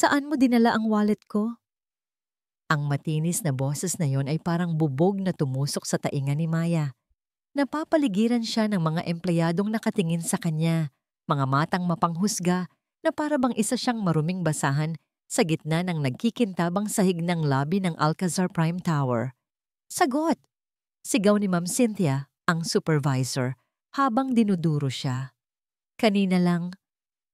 Saan mo dinala ang wallet ko? Ang matinis na boses na yon ay parang bubog na tumusok sa tainga ni Maya. Napapaligiran siya ng mga empleyadong nakatingin sa kanya, mga matang mapanghusga na para bang isa siyang maruming basahan sa gitna ng nagkikintabang sahig ng lobby ng Alcazar Prime Tower. Sagot! Sigaw ni Ma'am Cynthia, ang supervisor, habang dinuduro siya. Kanina lang,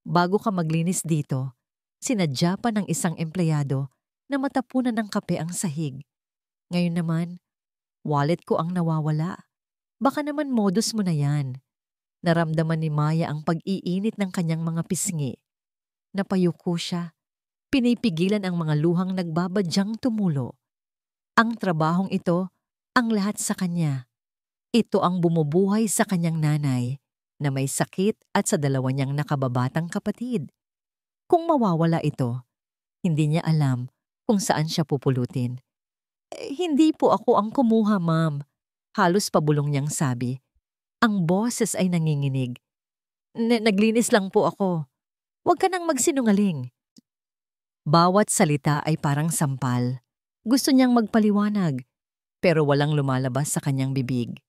bago ka maglinis dito, sinadya pa ng isang empleyado na matapunan ng kape ang sahig. Ngayon naman, wallet ko ang nawawala. Baka naman modus mo na yan. Naramdaman ni Maya ang pag-iinit ng kanyang mga pisngi. Napayuko siya. Pinipigilan ang mga luhang nagbabadyang tumulo. Ang trabahong ito, ang lahat sa kanya. Ito ang bumubuhay sa kanyang nanay na may sakit at sa dalawa niyang nakababatang kapatid. Kung mawawala ito, hindi niya alam kung saan siya pupulutin. Hindi po ako ang kumuha, ma'am. Halos pabulong niyang sabi. Ang boses ay nanginginig. Naglinis lang po ako. Huwag ka nang magsinungaling. Bawat salita ay parang sampal. Gusto niyang magpaliwanag, pero walang lumalabas sa kanyang bibig.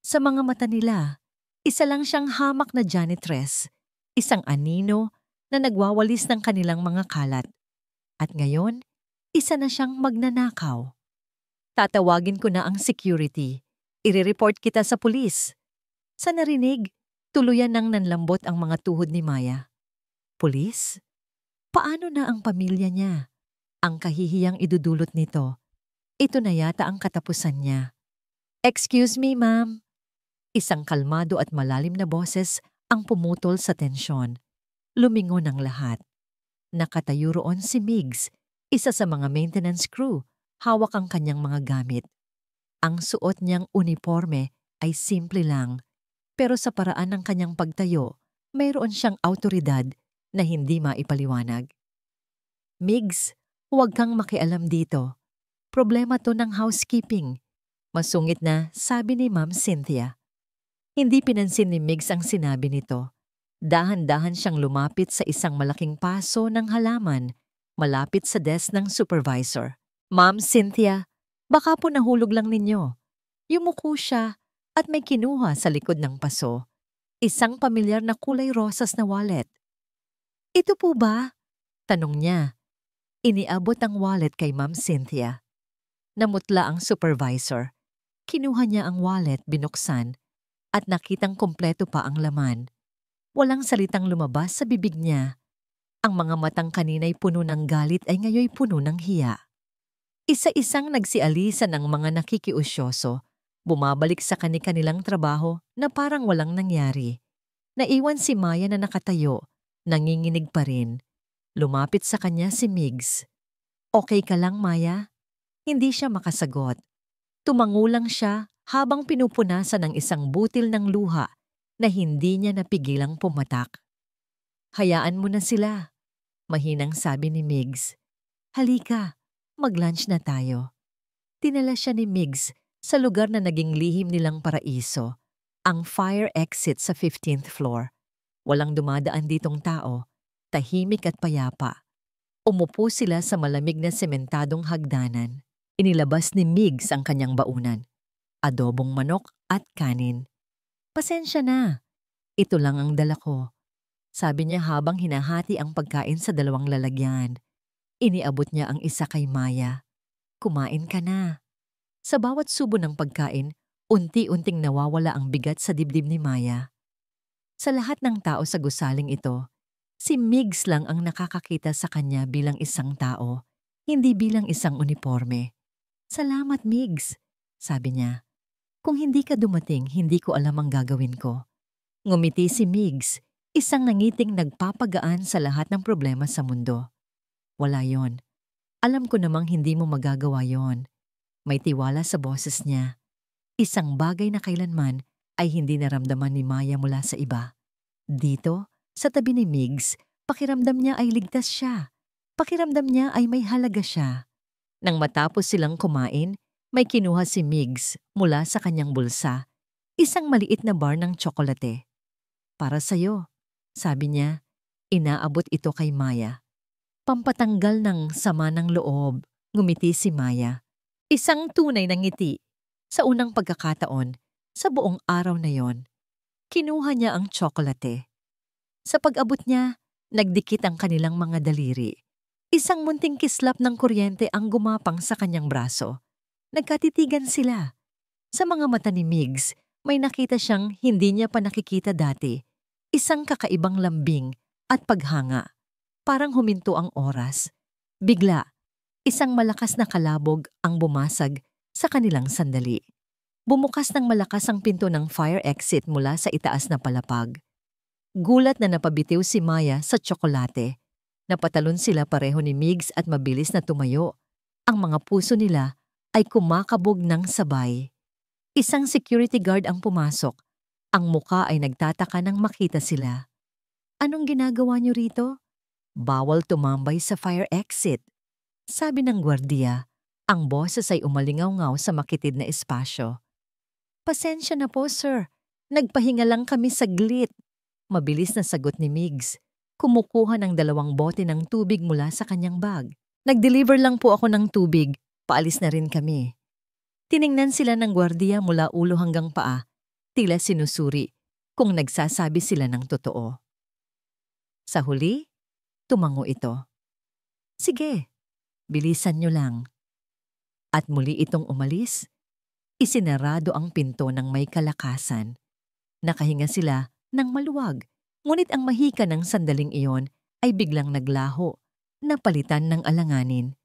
Sa mga mata nila, isa lang siyang hamak na janitress, isang anino na nagwawalis ng kanilang mga kalat. At ngayon, isa na siyang magnanakaw. Tatawagin ko na ang security. Ire-report kita sa pulis. Sa narinig, tuluyan nang nanlambot ang mga tuhod ni Maya. Pulis? Paano na ang pamilya niya? Ang kahihiyang idudulot nito. Ito na yata ang katapusan niya. Excuse me, ma'am. Isang kalmado at malalim na boses ang pumutol sa tensyon. Lumingon ang lahat. Nakatayo roon si Migs, isa sa mga maintenance crew, hawak ang kanyang mga gamit. Ang suot niyang uniforme ay simple lang, pero sa paraan ng kanyang pagtayo, mayroon siyang awtoridad na hindi maipaliwanag. Migs, huwag kang makialam dito. Problema to ng housekeeping. Masungit na sabi ni Ma'am Cynthia. Hindi pinansin ni Migs ang sinabi nito. Dahan-dahan siyang lumapit sa isang malaking paso ng halaman, malapit sa desk ng supervisor. Ma'am Cynthia, baka po nahulog lang ninyo. Yumuko siya at may kinuha sa likod ng paso. Isang pamilyar na kulay rosas na wallet. Ito po ba? Tanong niya. Iniabot ang wallet kay Ma'am Cynthia. Namutla ang supervisor. Kinuha niya ang wallet, binuksan, at nakitang kompleto pa ang laman. Walang salitang lumabas sa bibig niya. Ang mga matang kanina'y puno ng galit ay ngayoy puno ng hiya. Isa-isang nagsialisan ang mga nakikiusyoso, bumabalik sa kani-kanilang trabaho na parang walang nangyari. Naiwan si Maya na nakatayo, nanginginig pa rin. Lumapit sa kanya si Migs. Okay ka lang, Maya? Hindi siya makasagot. Tumango lang siya habang pinupunasan ng isang butil ng luha na hindi niya napigilang pumatak. Hayaan mo na sila, mahinang sabi ni Migs. Halika, mag-lunch na tayo. Dinala siya ni Migs sa lugar na naging lihim nilang paraiso, ang fire exit sa 15th floor. Walang dumadaan ditong tao, tahimik at payapa. Umupo sila sa malamig na sementadong hagdanan. Inilabas ni Migs ang kanyang baunan. Adobong manok at kanin. Pasensya na. Ito lang ang dala ko. Sabi niya habang hinahati ang pagkain sa dalawang lalagyan. Iniabot niya ang isa kay Maya. Kumain ka na. Sa bawat subo ng pagkain, unti-unting nawawala ang bigat sa dibdib ni Maya. Sa lahat ng tao sa gusaling ito, si Migs lang ang nakakakita sa kanya bilang isang tao, hindi bilang isang uniforme. Salamat, Migs, sabi niya. Kung hindi ka dumating, hindi ko alam ang gagawin ko. Ngumiti si Migs, isang nangiting nagpapagaan sa lahat ng problema sa mundo. Wala yon. Alam ko namang hindi mo magagawa yon. May tiwala sa boses niya. Isang bagay na kailanman ay hindi naramdaman ni Maya mula sa iba. Dito, sa tabi ni Migs, pakiramdam niya ay ligtas siya. Pakiramdam niya ay may halaga siya. Nang matapos silang kumain, may kinuha si Migs mula sa kanyang bulsa, isang maliit na bar ng tsokolate. Para sa'yo, sabi niya, inaabot ito kay Maya. Pampatanggal ng sama ng loob, ngumiti si Maya. Isang tunay na ngiti. Sa unang pagkakataon, sa buong araw na yon, kinuha niya ang tsokolate. Sa pag-abot niya, nagdikit ang kanilang mga daliri. Isang munting kislap ng kuryente ang gumapang sa kanyang braso. Nagkatitigan sila. Sa mga mata ni Migs, may nakita siyang hindi niya pa nakikita dati. Isang kakaibang lambing at paghanga. Parang huminto ang oras. Bigla, isang malakas na kalabog ang bumasag sa kanilang sandali. Bumukas ng malakas ang pinto ng fire exit mula sa itaas na palapag. Gulat na napabitiw si Maya sa tsokolate. Napatalon sila pareho ni Migs at mabilis na tumayo. Ang mga puso nila ay kumakabog ng sabay. Isang security guard ang pumasok. Ang muka ay nagtataka nang makita sila. Anong ginagawa niyo rito? Bawal tumambay sa fire exit. Sabi ng gwardiya, ang boses ay umalingaw-ngaw sa makitid na espasyo. Pasensya na po, sir. Nagpahinga lang kami saglit. Mabilis na sagot ni Migs. Kumukuha ng 2 bote ng tubig mula sa kanyang bag. Nag-deliver lang po ako ng tubig. Paalis na rin kami. Tiningnan sila ng gwardiya mula ulo hanggang paa. Tila sinusuri kung nagsasabi sila ng totoo. Sa huli, tumango ito. Sige, bilisan nyo lang. At muli itong umalis. Isinarado ang pinto ng may kalakasan. Nakahinga sila ng maluwag, ngunit ang mahika ng sandaling iyon ay biglang naglaho, napalitan ng alanganin.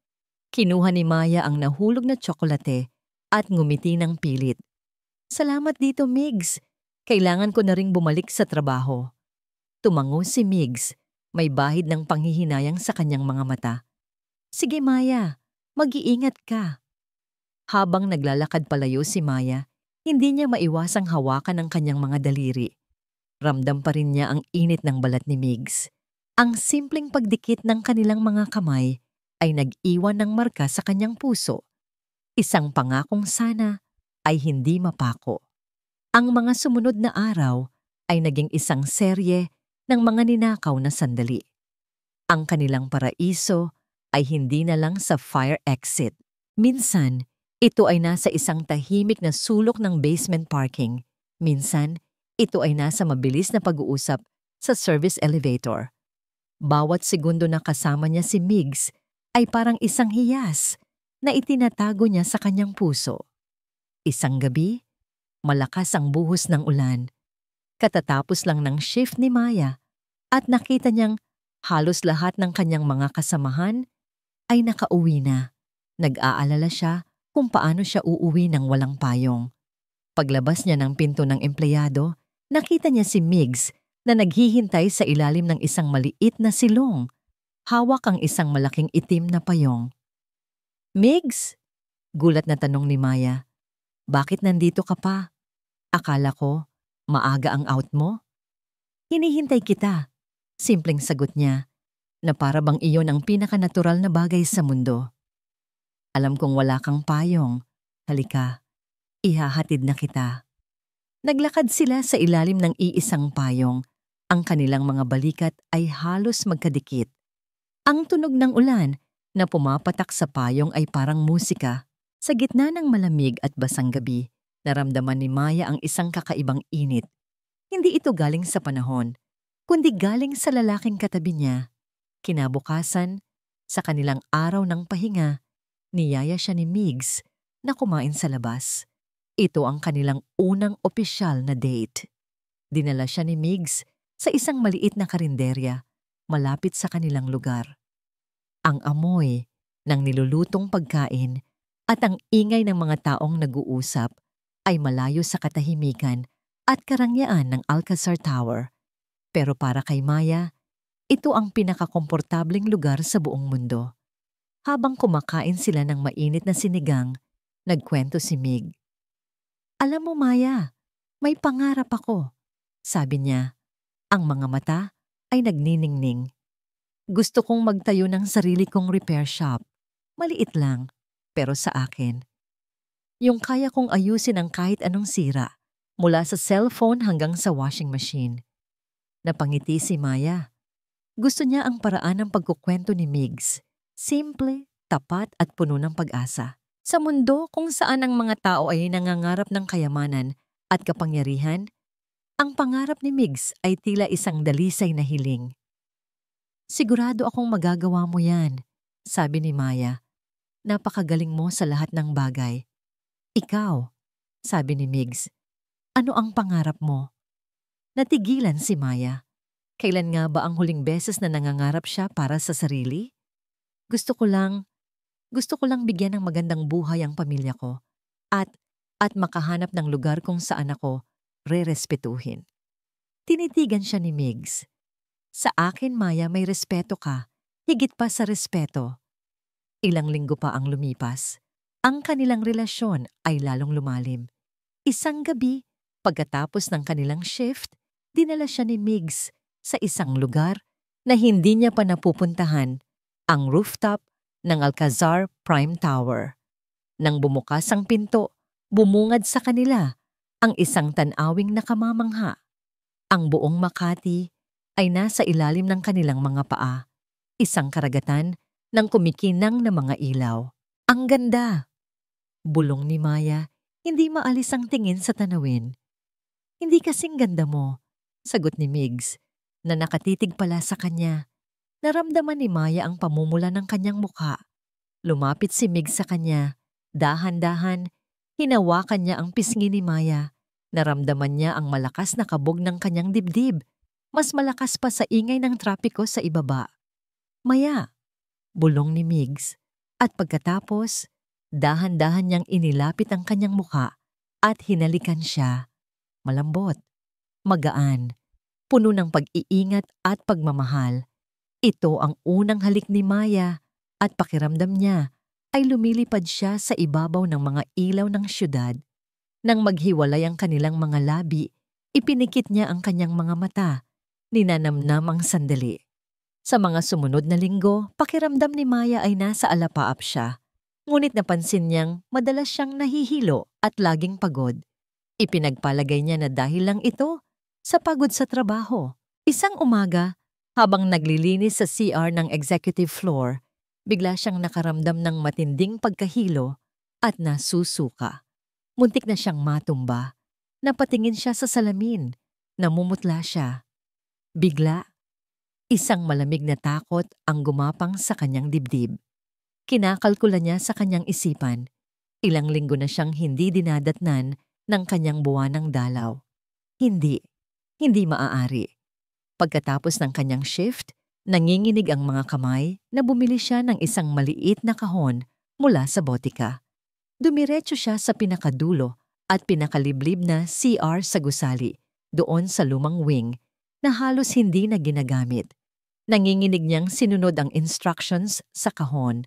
Kinuha ni Maya ang nahulog na tsokolate at ngumiti ng pilit. Salamat dito, Migs. Kailangan ko na ring bumalik sa trabaho. Tumango si Migs, may bahid ng panghihinayang sa kanyang mga mata. Sige Maya, mag-iingat ka. Habang naglalakad palayo si Maya, hindi niya maiwasang hawakan ang kanyang mga daliri. Ramdam pa rin niya ang init ng balat ni Migs. Ang simpleng pagdikit ng kanilang mga kamay ay nag-iwan ng marka sa kanyang puso. Isang pangakong sana ay hindi mapako. Ang mga sumunod na araw ay naging isang serye ng mga ninakaw na sandali. Ang kanilang paraiso ay hindi na lang sa fire exit. Minsan, ito ay nasa isang tahimik na sulok ng basement parking. Minsan, ito ay nasa mabilis na pag-uusap sa service elevator. Bawat segundo na kasama niya si Migs ay parang isang hiyas na itinatago niya sa kanyang puso. Isang gabi, malakas ang buhos ng ulan. Katatapos lang ng shift ni Maya at nakita niyang halos lahat ng kanyang mga kasamahan ay nakauwi na. Nag-aalala siya kung paano siya uuwi ng walang payong. Paglabas niya ng pinto ng empleyado, nakita niya si Migs na naghihintay sa ilalim ng isang maliit na silong. Hawak ang isang malaking itim na payong. Migs? Gulat na tanong ni Maya. Bakit nandito ka pa? Akala ko, maaga ang out mo? Hinihintay kita. Simpleng sagot niya, na para bang iyon ang pinakanatural na bagay sa mundo. Alam kong wala kang payong. Halika, ihahatid na kita. Naglakad sila sa ilalim ng iisang payong. Ang kanilang mga balikat ay halos magkadikit. Ang tunog ng ulan na pumapatak sa payong ay parang musika. Sa gitna ng malamig at basang gabi, naramdaman ni Maya ang isang kakaibang init. Hindi ito galing sa panahon, kundi galing sa lalaking katabi niya. Kinabukasan, sa kanilang araw ng pahinga, niyaya siya ni Migs na kumain sa labas. Ito ang kanilang unang opisyal na date. Dinala siya ni Migs sa isang maliit na karinderya malapit sa kanilang lugar. Ang amoy ng nilulutong pagkain at ang ingay ng mga taong nag-uusap ay malayo sa katahimikan at karangyaan ng Alcazar Tower. Pero para kay Maya, ito ang pinakakomportabling lugar sa buong mundo. Habang kumakain sila ng mainit na sinigang, nagkwento si Mig. Alam mo Maya, may pangarap ako. Sabi niya, ang mga mata ay nagniningning. Gusto kong magtayo ng sarili kong repair shop. Maliit lang, pero sa akin. Yung kaya kong ayusin ang kahit anong sira, mula sa cellphone hanggang sa washing machine. Napangiti si Maya. Gusto niya ang paraan ng pagkukwento ni Migs. Simple, tapat at puno ng pag-asa. Sa mundo kung saan ang mga tao ay nangangarap ng kayamanan at kapangyarihan, ang pangarap ni Migs ay tila isang dalisay na hiling. Sigurado akong magagawa mo yan, sabi ni Maya. Napakagaling mo sa lahat ng bagay. Ikaw, sabi ni Migs, ano ang pangarap mo? Natigilan si Maya. Kailan nga ba ang huling beses na nangangarap siya para sa sarili? Gusto ko lang bigyan ng magandang buhay ang pamilya ko at makahanap ng lugar kung saan ako rerespetuhin. Tinitigan siya ni Migs. Sa akin, Maya, may respeto ka. Higit pa sa respeto. Ilang linggo pa ang lumipas. Ang kanilang relasyon ay lalong lumalim. Isang gabi, pagkatapos ng kanilang shift, dinala siya ni Migs sa isang lugar na hindi niya pa napupuntahan, ang rooftop ng Alcazar Prime Tower. Nang bumukas ang pinto, bumungad sa kanila ang isang tanawing nakamamangha. Ang buong Makati ay nasa ilalim ng kanilang mga paa. Isang karagatan ng kumikinang na mga ilaw. Ang ganda! Bulong ni Maya, hindi maalis ang tingin sa tanawin. Hindi kasing ganda mo, sagot ni Migs, na nakatitig pala sa kanya. Naramdaman ni Maya ang pamumula ng kanyang mukha. Lumapit si Migs sa kanya. Dahan-dahan, hinawakan niya ang pisngi ni Maya. Naramdaman niya ang malakas na kabog ng kanyang dibdib. Mas malakas pa sa ingay ng trapiko sa ibaba. Maya, bulong ni Migs. At pagkatapos, dahan-dahan niyang inilapit ang kanyang mukha at hinalikan siya. Malambot, magaan, puno ng pag-iingat at pagmamahal. Ito ang unang halik ni Maya at pakiramdam niya ay lumilipad siya sa ibabaw ng mga ilaw ng syudad. Nang maghiwalay ang kanilang mga labi, ipinikit niya ang kanyang mga mata, ninanamnam ang sandali. Sa mga sumunod na linggo, pakiramdam ni Maya ay nasa alapaap siya. Ngunit napansin niyang madalas siyang nahihilo at laging pagod. Ipinagpalagay niya na dahil lang ito sa pagod sa trabaho. Isang umaga, habang naglilinis sa CR ng executive floor, bigla siyang nakaramdam ng matinding pagkahilo at nasusuka. Muntik na siyang matumba. Napatingin siya sa salamin. Namumutla siya. Bigla, isang malamig na takot ang gumapang sa kanyang dibdib. Kinakalkula niya sa kanyang isipan. Ilang linggo na siyang hindi dinadatnan ng kanyang buwanang dalaw. Hindi maaari. Pagkatapos ng kanyang shift, nanginginig ang mga kamay na bumili siya ng isang maliit na kahon mula sa botika. Dumiretso siya sa pinakadulo at pinakaliblib na CR sa gusali, doon sa lumang wing na halos hindi na ginagamit. Nanginginig niyang sinunod ang instructions sa kahon.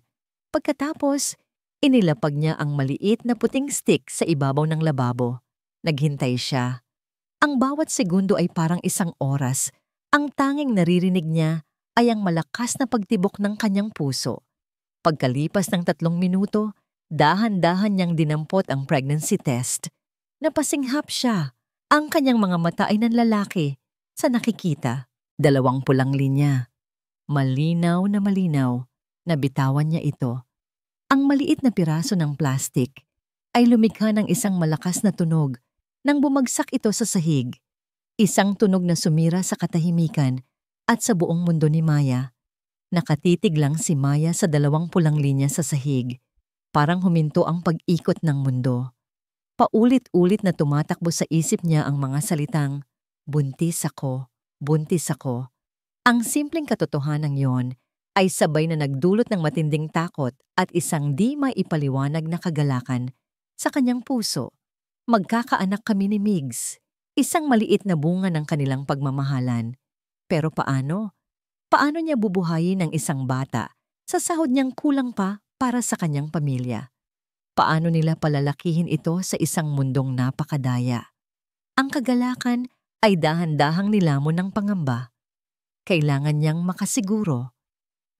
Pagkatapos, inilapag niya ang maliit na puting stick sa ibabaw ng lababo. Naghintay siya. Ang bawat segundo ay parang isang oras. Ang tanging naririnig niya ay ang malakas na pagtibok ng kanyang puso. Pagkalipas ng 3 minuto, dahan-dahan niyang dinampot ang pregnancy test. Napasinghap siya. Ang kanyang mga mata ay nanlalaki. Sa nakikita, 2 pulang linya. Malinaw na malinaw. Nabitawan niya ito. Ang maliit na piraso ng plastik ay lumikha ng isang malakas na tunog nang bumagsak ito sa sahig. Isang tunog na sumira sa katahimikan at sa buong mundo ni Maya. Nakatitig lang si Maya sa 2 pulang linya sa sahig. Parang huminto ang pag-ikot ng mundo. Paulit-ulit na tumatakbo sa isip niya ang mga salitang, "Buntis ako, buntis ako." Ang simpleng katotohanan yon ay sabay na nagdulot ng matinding takot at isang di maipaliwanag na kagalakan sa kanyang puso. Magkakaanak kami ni Migs, isang maliit na bunga ng kanilang pagmamahalan. Pero paano? Paano niya bubuhayin ang isang bata sa sahod niyang kulang pa para sa kanyang pamilya? Paano nila palalakihin ito sa isang mundong napakadaya? Ang kagalakan ay dahan-dahang nilamon ng pangamba. Kailangan niyang makasiguro.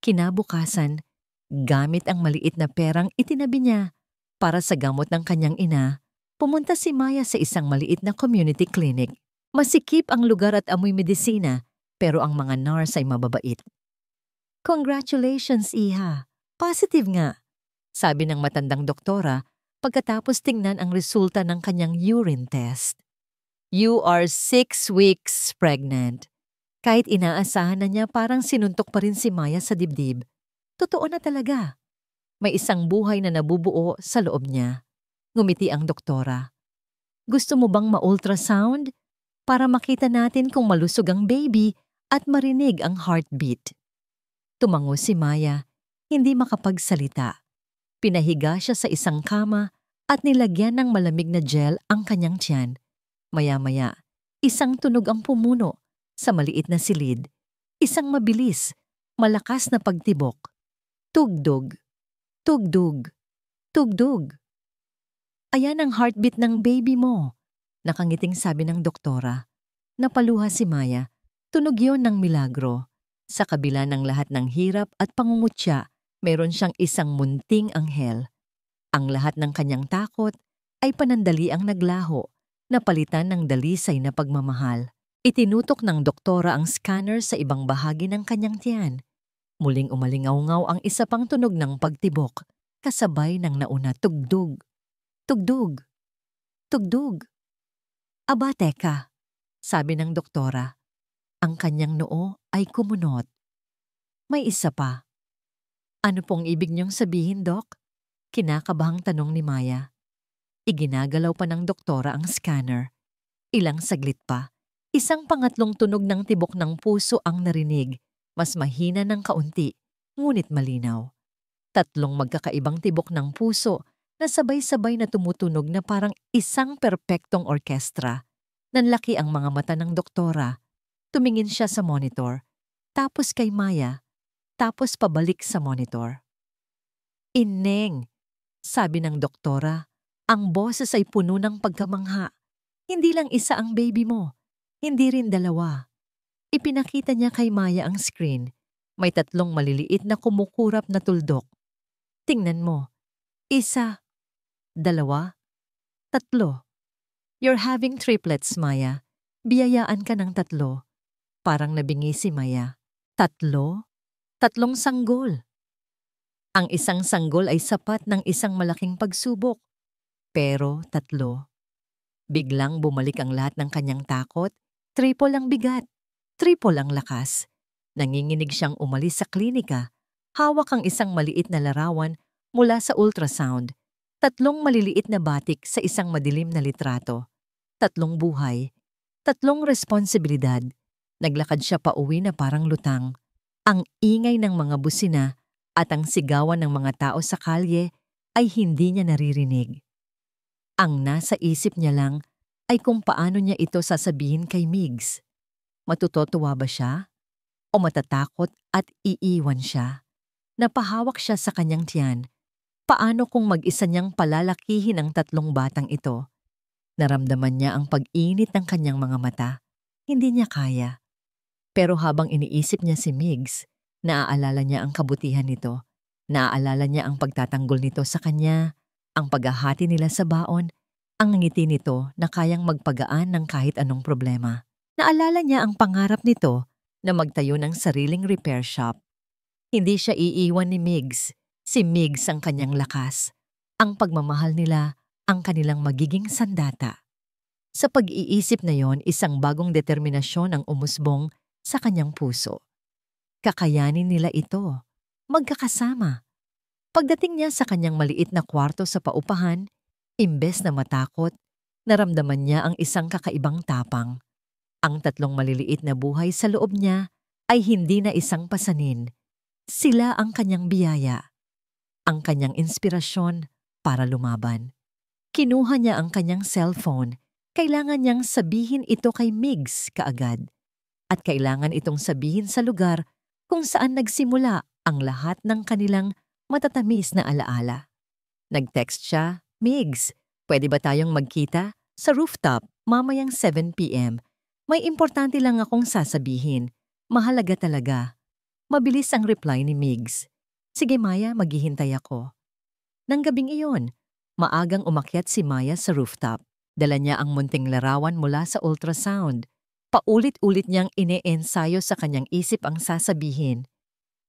Kinabukasan, gamit ang maliit na perang itinabi niya para sa gamot ng kanyang ina, pumunta si Maya sa isang maliit na community clinic. Masikip ang lugar at amoy medisina pero ang mga nurse ay mababait. Congratulations, Iha! Positive nga, sabi ng matandang doktora pagkatapos tingnan ang resulta ng kanyang urine test. You are 6 weeks pregnant. Kahit inaasahan na niya parang sinuntok pa rin si Maya sa dibdib. Totoo na talaga. May isang buhay na nabubuo sa loob niya. Ngumiti ang doktora. Gusto mo bang ma-ultrasound? Para makita natin kung malusog ang baby at marinig ang heartbeat. Tumango si Maya, hindi makapagsalita. Pinahiga siya sa isang kama at nilagyan ng malamig na gel ang kanyang tiyan. Maya-maya, isang tunog ang pumuno sa maliit na silid. Isang mabilis, malakas na pagtibok. Tugdog, tugdog, tugdog. Ayan ang heartbeat ng baby mo, nakangiting sabi ng doktora. Napaluha si Maya. Tunog yon ng milagro. Sa kabila ng lahat ng hirap at pangungutya, meron siyang isang munting anghel. Ang lahat ng kanyang takot ay panandaliang naglaho, napalitan ng dalisay na pagmamahal. Itinutok ng doktora ang scanner sa ibang bahagi ng kanyang tiyan. Muling umalingaw-ngaw ang isa pang tunog ng pagtibok, kasabay ng nauna tugdog. Tugdog. Tugdog. Aba, teka, sabi ng doktora. Ang kanyang noo ay kumunot. May isa pa. Ano pong ibig niyong sabihin, Dok? Kinakabahang tanong ni Maya. Iginagalaw pa ng doktora ang scanner. Ilang saglit pa, isang pangatlong tunog ng tibok ng puso ang narinig, mas mahina ng kaunti, ngunit malinaw. 3 magkakaibang tibok ng puso na sabay-sabay na tumutunog na parang isang perpektong orkestra. Nanlaki ang mga mata ng doktora. Tumingin siya sa monitor, tapos kay Maya, tapos pabalik sa monitor. Ineng, sabi ng doktora, ang boses ay puno ng pagkamangha. Hindi lang isa ang baby mo, hindi rin 2. Ipinakita niya kay Maya ang screen. May 3 maliliit na kumukurap na tuldok. Tingnan mo. 1, 2, 3. You're having triplets, Maya. Biyayaan ka ng 3. Parang nabingi si Maya. 3? 3 sanggol. Ang isang sanggol ay sapat ng isang malaking pagsubok. Pero 3. Biglang bumalik ang lahat ng kanyang takot. Triple ang bigat. Triple ang lakas. Nanginginig siyang umalis sa klinika. Hawak ang isang maliit na larawan mula sa ultrasound. 3 maliliit na batik sa isang madilim na litrato. 3 buhay. 3 responsibilidad. Naglakad siya pa uwi na parang lutang. Ang ingay ng mga busina at ang sigawan ng mga tao sa kalye ay hindi niya naririnig. Ang nasa isip niya lang ay kung paano niya ito sasabihin kay Migs. Matutuwa ba siya? O matatakot at iiwan siya? Napahawak siya sa kanyang tiyan. Paano kung mag-isa niyang palalakihin ang 3 batang ito? Naramdaman niya ang pag-init ng kanyang mga mata. Hindi niya kaya. Pero habang iniisip niya si Migs, naaalala niya ang kabutihan nito. Naaalala niya ang pagtatanggol nito sa kanya, ang paghahati nila sa baon, ang ngiti nito na kayang magpagaan ng kahit anong problema. Naalala niya ang pangarap nito na magtayo ng sariling repair shop. Hindi siya iiwan ni Migs. Si Migs ang kanyang lakas. Ang pagmamahal nila, ang kanilang magiging sandata. Sa pag-iisip na yon, isang bagong determinasyon ang umusbong sa kanyang puso. Kakayanin nila ito. Magkakasama. Pagdating niya sa kanyang maliit na kwarto sa paupahan, imbes na matakot, naramdaman niya ang isang kakaibang tapang. Ang 3 maliliit na buhay sa loob niya ay hindi na isang pasanin. Sila ang kanyang biyaya, ang kanyang inspirasyon para lumaban. Kinuha niya ang kanyang cellphone. Kailangan niyang sabihin ito kay Migs kaagad. At kailangan itong sabihin sa lugar kung saan nagsimula ang lahat ng kanilang matatamis na alaala. Nag-text siya, Migs, pwede ba tayong magkita sa rooftop mamayang 7 p.m.? May importante lang akong sasabihin. Mahalaga talaga. Mabilis ang reply ni Migs. Sige Maya, maghihintay ako. Nang gabing iyon, maagang umakyat si Maya sa rooftop. Dala niya ang munting larawan mula sa ultrasound. Paulit-ulit niyang ine-ensayo sa kanyang isip ang sasabihin.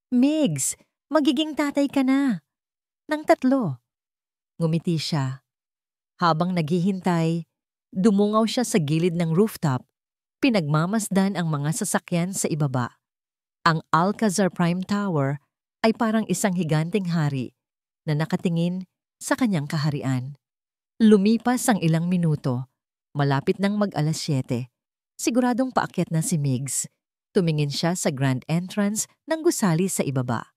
Migs, magiging tatay ka na. Nang 3. Ngumiti siya. Habang naghihintay, dumungaw siya sa gilid ng rooftop. Pinagmamasdan ang mga sasakyan sa ibaba. Ang Alcazar Prime Tower ay parang isang higanting hari na nakatingin sa kanyang kaharian. Lumipas ang ilang minuto. Malapit nang mag-alas 7. Siguradong paakyat na si Migs. Tumingin siya sa grand entrance ng gusali sa ibaba.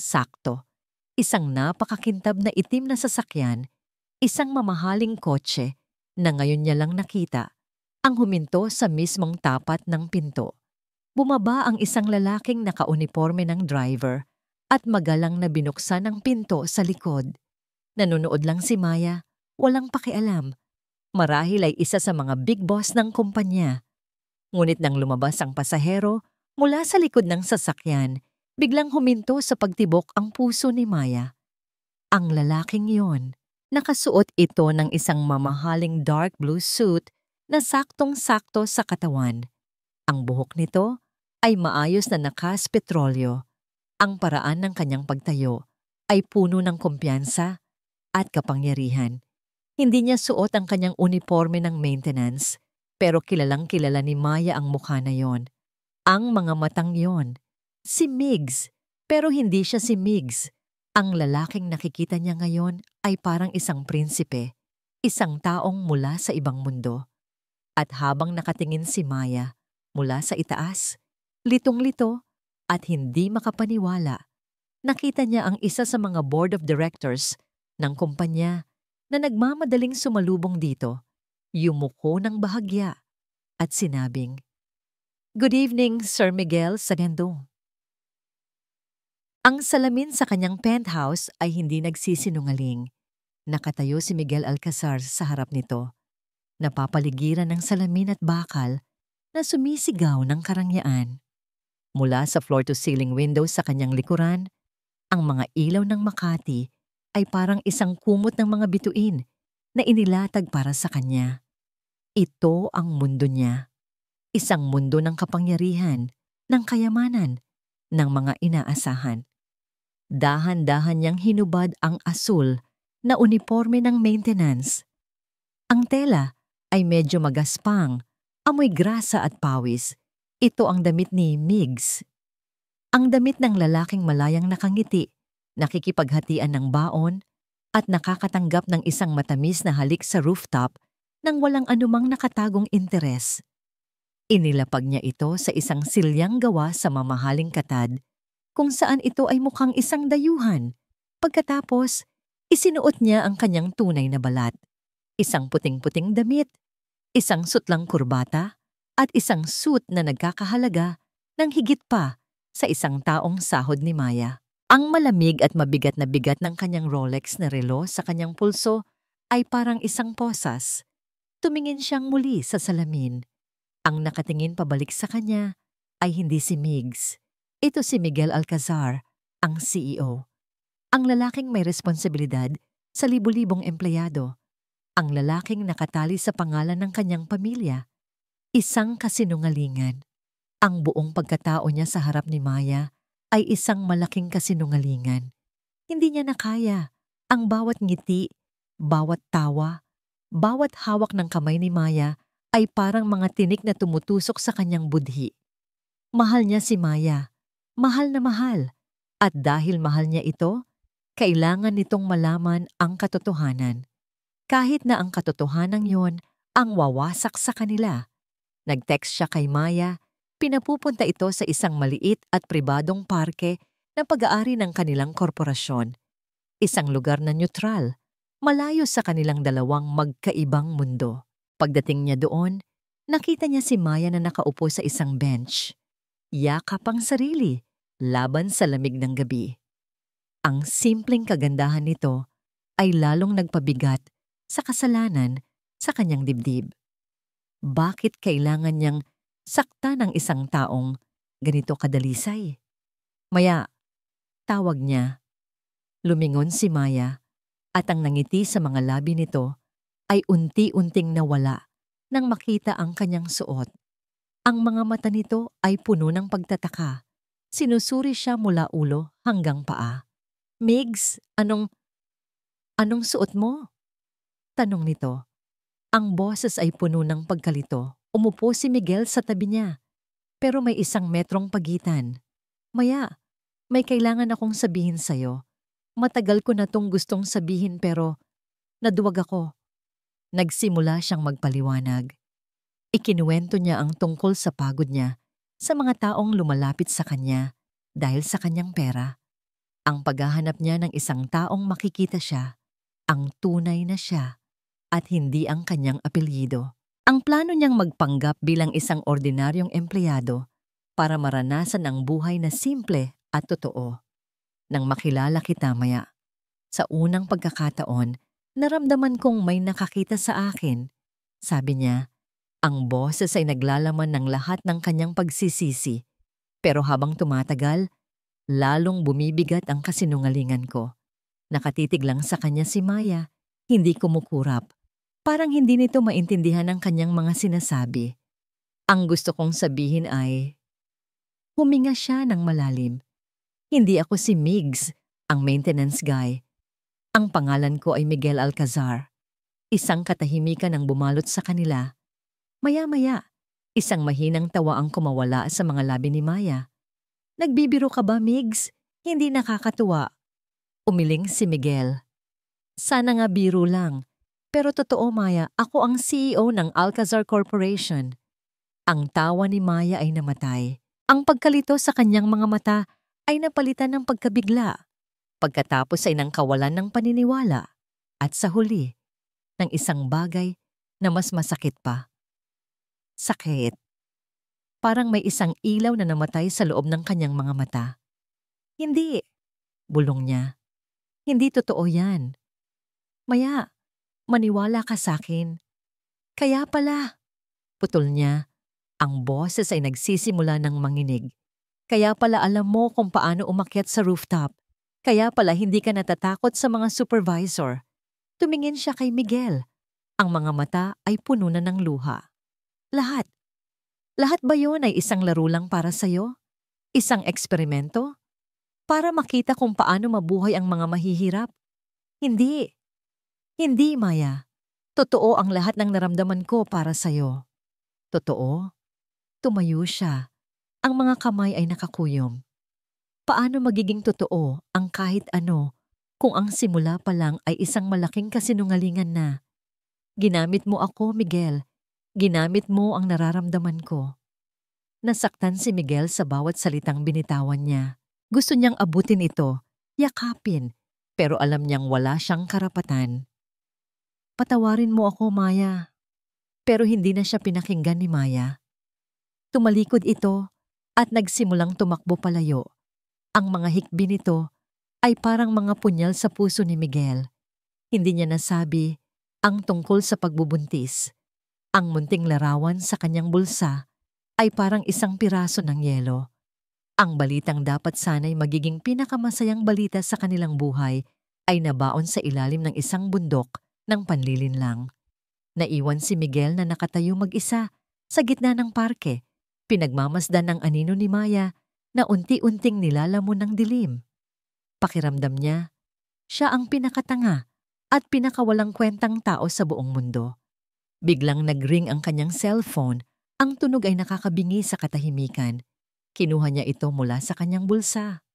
Sakto. Isang napakakintab na itim na sasakyan, isang mamahaling kotse na ngayon niya lang nakita, ang huminto sa mismong tapat ng pinto. Bumaba ang isang lalaking nakauniporme ng driver at magalang na binuksan ang pinto sa likod. Nanonood lang si Maya, walang pakialam. Marahil ay isa sa mga big boss ng kumpanya. Ngunit nang lumabas ang pasahero mula sa likod ng sasakyan, biglang huminto sa pagtibok ang puso ni Maya. Ang lalaking yon, nakasuot ito ng isang mamahaling dark blue suit na saktong-sakto sa katawan. Ang buhok nito ay maayos na nakas-petrolyo. Ang paraan ng kanyang pagtayo ay puno ng kumpiyansa at kapangyarihan. Hindi niya suot ang kanyang uniforme ng maintenance, pero kilalang kilala ni Maya ang mukha na yon. Ang mga matang yon. Si Migs, pero hindi siya si Migs. Ang lalaking nakikita niya ngayon ay parang isang prinsipe, isang taong mula sa ibang mundo. At habang nakatingin si Maya mula sa itaas, litong-lito at hindi makapaniwala, nakita niya ang isa sa mga board of directors ng kumpanya na nagmamadaling sumalubong dito, yumuko ng bahagya at sinabing, "Good evening, Sir Miguel Sagando." Ang salamin sa kanyang penthouse ay hindi nagsisinungaling. Nakatayo si Miguel Alcazar sa harap nito, napapaligiran ng salamin at bakal na sumisigaw ng karangyaan. Mula sa floor-to-ceiling windows sa kanyang likuran, ang mga ilaw ng Makati ay parang isang kumot ng mga bituin na inilatag para sa kanya. Ito ang mundo niya. Isang mundo ng kapangyarihan, ng kayamanan, ng mga inaasahan. Dahan-dahan niyang hinubad ang asul na uniforme ng maintenance. Ang tela ay medyo magaspang, amoy grasa at pawis. Ito ang damit ni Migs. Ang damit ng lalaking malayang nakangiti, nakikipaghatian ng baon, at nakakatanggap ng isang matamis na halik sa rooftop nang walang anumang nakatagong interes. Inilapag niya ito sa isang silyang gawa sa mamahaling katad, kung saan ito ay mukhang isang dayuhan. Pagkatapos, isinuot niya ang kanyang tunay na balat. Isang puting-puting damit, isang sutlang kurbata, at isang suit na nagkakahalaga ng higit pa sa isang taong sahod ni Maya. Ang malamig at mabigat na bigat ng kanyang Rolex na relo sa kanyang pulso ay parang isang posas. Tumingin siyang muli sa salamin. Ang nakatingin pabalik sa kanya ay hindi si Migs. Ito si Miguel Alcazar, ang CEO. Ang lalaking may responsibilidad sa libu-libong empleyado. Ang lalaking nakatali sa pangalan ng kanyang pamilya. Isang kasinungalingan. Ang buong pagkatao niya sa harap ni Maya ay isang malaking kasinungalingan. Hindi niya nakaya ang bawat ngiti, bawat tawa, bawat hawak ng kamay ni Maya ay parang mga tinik na tumutusok sa kanyang budhi. Mahal niya si Maya, mahal na mahal. At dahil mahal niya ito, kailangan nitong malaman ang katotohanan. Kahit na ang katotohanan yon ang wawasak sa kanila. Nag-text siya kay Maya, pinapupunta ito sa isang maliit at pribadong parke na pag-aari ng kanilang korporasyon. Isang lugar na neutral, malayo sa kanilang dalawang magkaibang mundo. Pagdating niya doon, nakita niya si Maya na nakaupo sa isang bench. Yakap ang sarili, laban sa lamig ng gabi. Ang simpleng kagandahan nito ay lalong nagpabigat sa kasalanan sa kanyang dibdib. Bakit kailangan niyang sakta ng isang taong ganito kadalisay? Maya, tawag niya. Lumingon si Maya at ang nangiti sa mga labi nito ay unti-unting nawala nang makita ang kanyang suot. Ang mga mata nito ay puno ng pagtataka. Sinusuri siya mula ulo hanggang paa. Migs, anong suot mo? Tanong nito. Ang boses ay puno ng pagkalito. Umupo si Miguel sa tabi niya. Pero may 1 metrong pagitan. Maya, may kailangan akong sabihin sa'yo. Matagal ko na tong gustong sabihin pero naduwag ako. Nagsimula siyang magpaliwanag. Ikinuwento niya ang tungkol sa pagod niya sa mga taong lumalapit sa kanya dahil sa kanyang pera. Ang paghahanap niya ng isang taong makikita siya, ang tunay na siya at hindi ang kanyang apelyido. Ang plano niyang magpanggap bilang isang ordinaryong empleyado para maranasan ang buhay na simple at totoo. Nang makilala kita maya, sa unang pagkakataon, naramdaman kong may nakakita sa akin. Sabi niya, ang boses ay naglalaman ng lahat ng kanyang pagsisisi. Pero habang tumatagal, lalong bumibigat ang kasinungalingan ko. Nakatitig lang sa kanya si Maya, hindi kumukurap. Parang hindi nito maintindihan ang kanyang mga sinasabi. Ang gusto kong sabihin ay, huminga siya ng malalim. Hindi ako si Migs, ang maintenance guy. Ang pangalan ko ay Miguel Alcazar. Isang katahimikan ang bumalot sa kanila. Maya-maya, isang mahinang tawa ang kumawala sa mga labi ni Maya. Nagbibiro ka ba, Migs? Hindi nakakatuwa. Umiling si Miguel. Sana nga biro lang. Pero totoo, Maya, ako ang CEO ng Alcazar Corporation. Ang tawa ni Maya ay namatay. Ang pagkalito sa kanyang mga mata ay napalitan ng pagkabigla. Pagkatapos ay nang kawalan ng paniniwala. At sa huli, ng isang bagay na mas masakit pa. Sakit. Parang may isang ilaw na namatay sa loob ng kanyang mga mata. Hindi, bulong niya. Hindi totoo yan. Maya, maniwala ka sa akin. Kaya pala, putol niya, ang boses ay nagsisimula ng manginig. Kaya pala alam mo kung paano umakyat sa rooftop. Kaya pala hindi ka natatakot sa mga supervisor. Tumingin siya kay Miguel. Ang mga mata ay puno na ng luha. Lahat. Lahat ba yun ay isang laro lang para sa'yo? Isang eksperimento? Para makita kung paano mabuhay ang mga mahihirap? Hindi. Hindi, Maya. Totoo ang lahat ng naramdaman ko para sa'yo. Totoo? Tumayo siya. Ang mga kamay ay nakakuyom. Paano magiging totoo ang kahit ano kung ang simula pa lang ay isang malaking kasinungalingan na? Ginamit mo ako, Miguel. Ginamit mo ang nararamdaman ko. Nasaktan si Miguel sa bawat salitang binitawan niya. Gusto niyang abutin ito, yakapin, pero alam niyang wala siyang karapatan. Patawarin mo ako, Maya. Pero hindi na siya pinakinggan ni Maya. Tumalikod ito at nagsimulang tumakbo palayo. Ang mga hikbi nito ay parang mga punyal sa puso ni Miguel. Hindi niya nasabi ang tungkol sa pagbubuntis. Ang munting larawan sa kanyang bulsa ay parang isang piraso ng yelo. Ang balitang dapat sana'y magiging pinakamasayang balita sa kanilang buhay ay nabaon sa ilalim ng isang bundok ng panlilinlang. Naiwan si Miguel na nakatayo mag-isa sa gitna ng parke, pinagmamasdan ng anino ni Maya na unti-unting nilalamon ng dilim. Pakiramdam niya, siya ang pinakatanga at pinakawalang kwentang tao sa buong mundo. Biglang nag-ring ang kanyang cellphone, ang tunog ay nakakabingi sa katahimikan. Kinuha niya ito mula sa kanyang bulsa.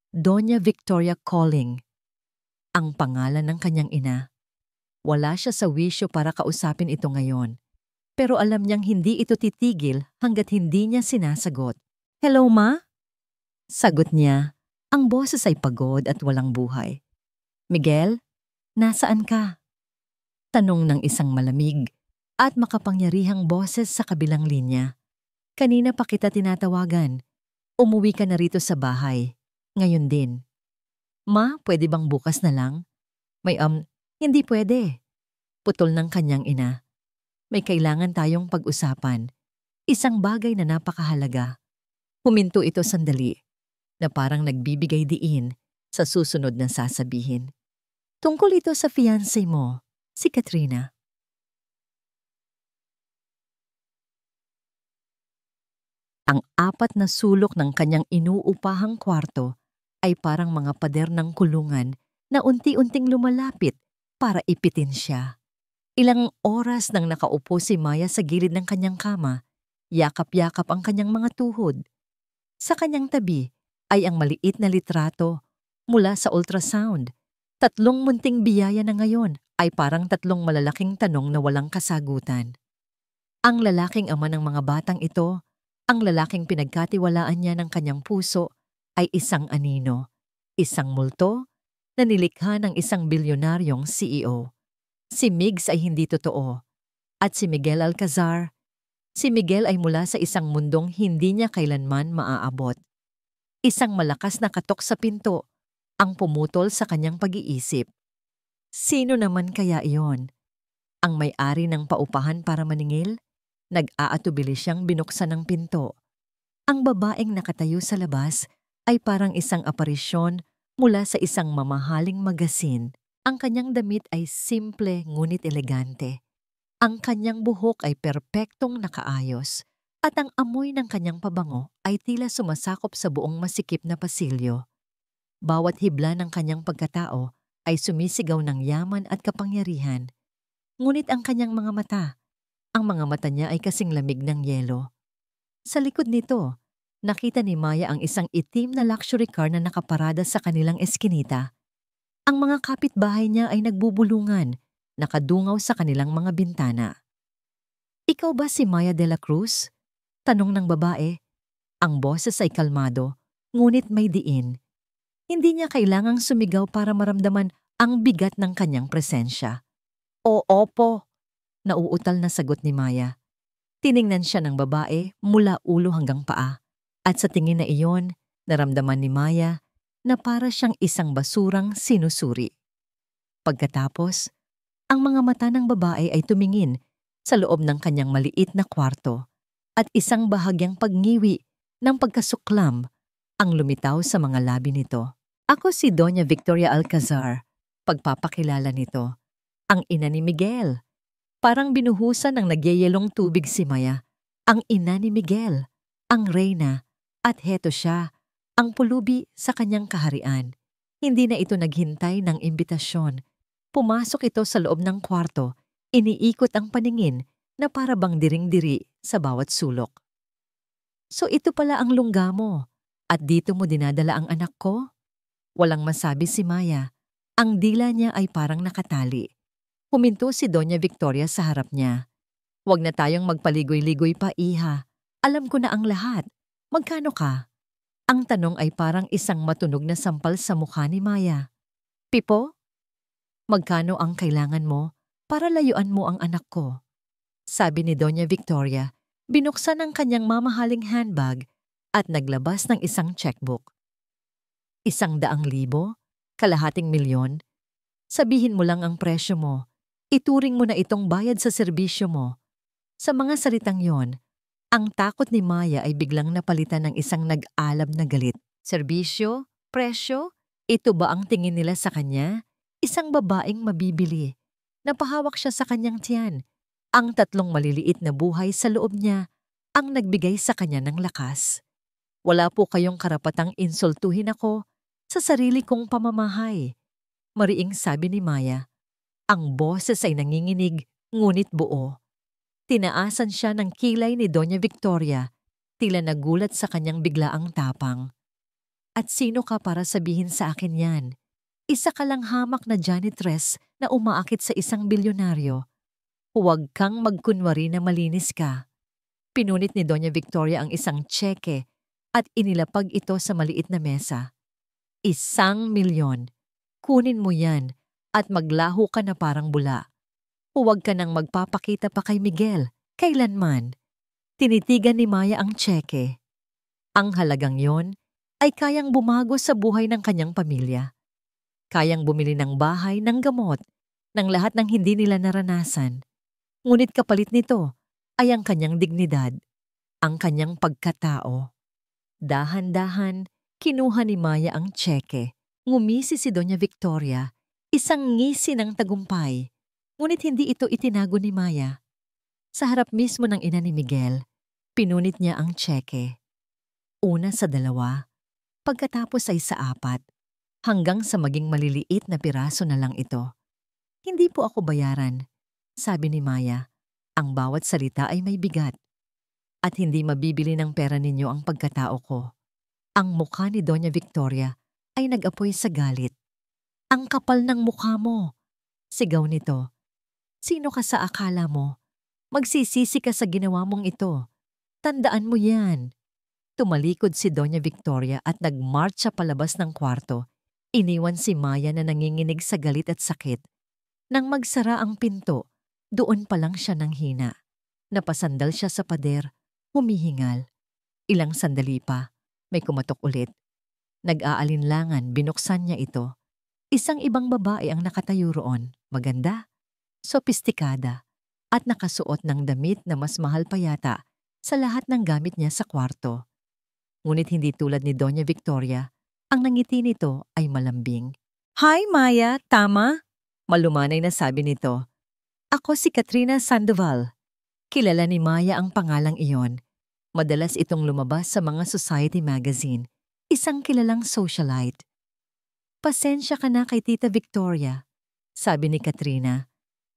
Doña Victoria calling. Ang pangalan ng kanyang ina. Wala siya sa wisyo para kausapin ito ngayon. Pero alam niyang hindi ito titigil hanggat hindi niya sinasagot. Hello, Ma? Sagot niya. Ang boses ay pagod at walang buhay. Miguel, nasaan ka? Tanong ng isang malamig at makapangyarihang boses sa kabilang linya. Kanina pa kita tinatawagan. Umuwi ka na rito sa bahay. Ngayon din. Ma, pwede bang bukas na lang? Hindi pwede. Putol ng kanyang ina. May kailangan tayong pag-usapan. Isang bagay na napakahalaga. Huminto ito sandali, na parang nagbibigay diin sa susunod na sasabihin. Tungkol ito sa fiancé mo, si Katrina. Ang 4 na sulok ng kanyang inuupahang kwarto ay parang mga pader ng kulungan na unti-unting lumalapit para ipitin siya. Ilang oras nang nakaupo si Maya sa gilid ng kanyang kama, yakap-yakap ang kanyang mga tuhod. Sa kanyang tabi ay ang maliit na litrato mula sa ultrasound. 3 munting biyaya na ngayon ay parang 3 malalaking tanong na walang kasagutan. Ang lalaking ama ng mga batang ito, ang lalaking pinagkatiwalaan niya ng kanyang puso, ay isang anino, isang multo na nilikha ng isang bilyonaryong CEO. Si Migs ay hindi totoo. At si Miguel Alcazar, si Miguel ay mula sa isang mundong hindi niya kailanman maaabot. Isang malakas na katok sa pinto ang pumutol sa kanyang pag-iisip. Sino naman kaya iyon? Ang may-ari ng paupahan para maningil? Nag-aatubili siyang binuksan ng pinto. Ang babaeng nakatayo sa labas ay parang isang aparisyon mula sa isang mamahaling magasin. Ang kanyang damit ay simple ngunit elegante. Ang kanyang buhok ay perpektong nakaayos at ang amoy ng kanyang pabango ay tila sumasakop sa buong masikip na pasilyo. Bawat hibla ng kanyang pagkatao ay sumisigaw ng yaman at kapangyarihan. Ngunit ang kanyang mga mata, ang mga mata niya ay kasing lamig ng yelo. Sa likod nito, nakita ni Maya ang isang itim na luxury car na nakaparada sa kanilang eskinita. Ang mga kapitbahay niya ay nagbubulungan, nakadungaw sa kanilang mga bintana. "Ikaw ba si Maya de la Cruz?" tanong ng babae. Ang boses ay kalmado, ngunit may diin. Hindi niya kailangang sumigaw para maramdaman ang bigat ng kanyang presensya. "Oo po," nauutal na sagot ni Maya. Tiningnan siya ng babae mula ulo hanggang paa. At sa tingin na iyon, naramdaman ni Maya na para siyang isang basurang sinusuri. Pagkatapos, ang mga mata ng babae ay tumingin sa loob ng kanyang maliit na kwarto at isang bahagyang pagngiwi ng pagkasuklam ang lumitaw sa mga labi nito. "Ako si Doña Victoria Alcazar," pagpapakilala nito. "Ang ina ni Miguel." Parang binuhusan ng nagyayelong tubig si Maya. Ang ina ni Miguel, ang reyna, at heto siya, ang pulubi sa kanyang kaharian. Hindi na ito naghintay ng imbitasyon. Pumasok ito sa loob ng kwarto, iniikot ang paningin na para bang diring-diri sa bawat sulok. "So ito pala ang lungga mo, at dito mo dinadala ang anak ko?" Walang masabi si Maya. Ang dila niya ay parang nakatali. Huminto si Doña Victoria sa harap niya. "Huwag na tayong magpaligoy-ligoy pa, iha. Alam ko na ang lahat. Magkano ka?" Ang tanong ay parang isang matunog na sampal sa mukha ni Maya. "Pipo? Magkano ang kailangan mo para layuan mo ang anak ko?" Sabi ni Doña Victoria, binuksan ang kanyang mamahaling handbag at naglabas ng isang checkbook. 100,000? Kalahating milyon? Sabihin mo lang ang presyo mo. Ituring mo na itong bayad sa serbisyo mo. Sa mga salitang yon, ang takot ni Maya ay biglang napalitan ng isang nag-alab na galit. Serbisyo? Presyo? Ito ba ang tingin nila sa kanya? Isang babaeng mabibili. Napahawak siya sa kanyang tiyan. Ang 3 maliliit na buhay sa loob niya ang nagbigay sa kanya ng lakas. "Wala po kayong karapatang insultuhin ako sa sarili kong pamamahay," mariing sabi ni Maya. Ang boses ay nanginginig, ngunit buo. Tinaasan siya ng kilay ni Doña Victoria, tila nagulat sa kanyang biglaang tapang. "At sino ka para sabihin sa akin yan? Isa ka lang hamak na janitress na umaakit sa isang bilyonaryo. Huwag kang magkunwari na malinis ka." Pinunit ni Doña Victoria ang isang tseke at inilapag ito sa maliit na mesa. 1,000,000. Kunin mo yan at maglaho ka na parang bula. Huwag ka nang magpapakita pa kay Miguel, kailanman. Tinitigan ni Maya ang tseke. Ang halagang yon ay kayang bumago sa buhay ng kanyang pamilya. Kayang bumili ng bahay, ng gamot, ng lahat ng hindi nila naranasan. Ngunit kapalit nito ay ang kanyang dignidad, ang kanyang pagkatao. Dahan-dahan, kinuha ni Maya ang tseke. Ngumisi si Doña Victoria, isang ngisi ng tagumpay. Ngunit hindi ito itinago ni Maya. Sa harap mismo ng ina ni Miguel, Pinunit niya ang tseke. Una sa 2, pagkatapos ay sa 4, hanggang sa maging maliliit na piraso na lang ito. Hindi po ako bayaran, sabi ni Maya. Ang bawat salita ay may bigat. At hindi mabibili ng pera ninyo ang pagkatao ko. Ang mukha ni Doña Victoria ay nag-apoy sa galit. Ang kapal ng mukha mo, sigaw nito. Sino ka sa akala mo? Magsisisi ka sa ginawa mong ito. Tandaan mo yan. Tumalikod si Doña Victoria at nagmarcha palabas ng kwarto. Iniwan si Maya na nanginginig sa galit at sakit. Nang magsara ang pinto, doon pa lang siya nang hina. Napasandal siya sa pader, humihingal. Ilang sandali pa, may kumatok ulit. Nag-aalinlangan, binuksan niya ito. Isang ibang babae ang nakatayo roon. Maganda, sopistikada, at nakasuot ng damit na mas mahal pa yata sa lahat ng gamit niya sa kwarto. Ngunit hindi tulad ni Doña Victoria, ang nangiti nito ay malambing. Hi Maya, tama? Malumanay na sabi nito. Ako si Katrina Sandoval. Kilala ni Maya ang pangalang iyon. Madalas itong lumabas sa mga society magazine. Isang kilalang socialite. Pasensya ka na kay Tita Victoria, sabi ni Katrina.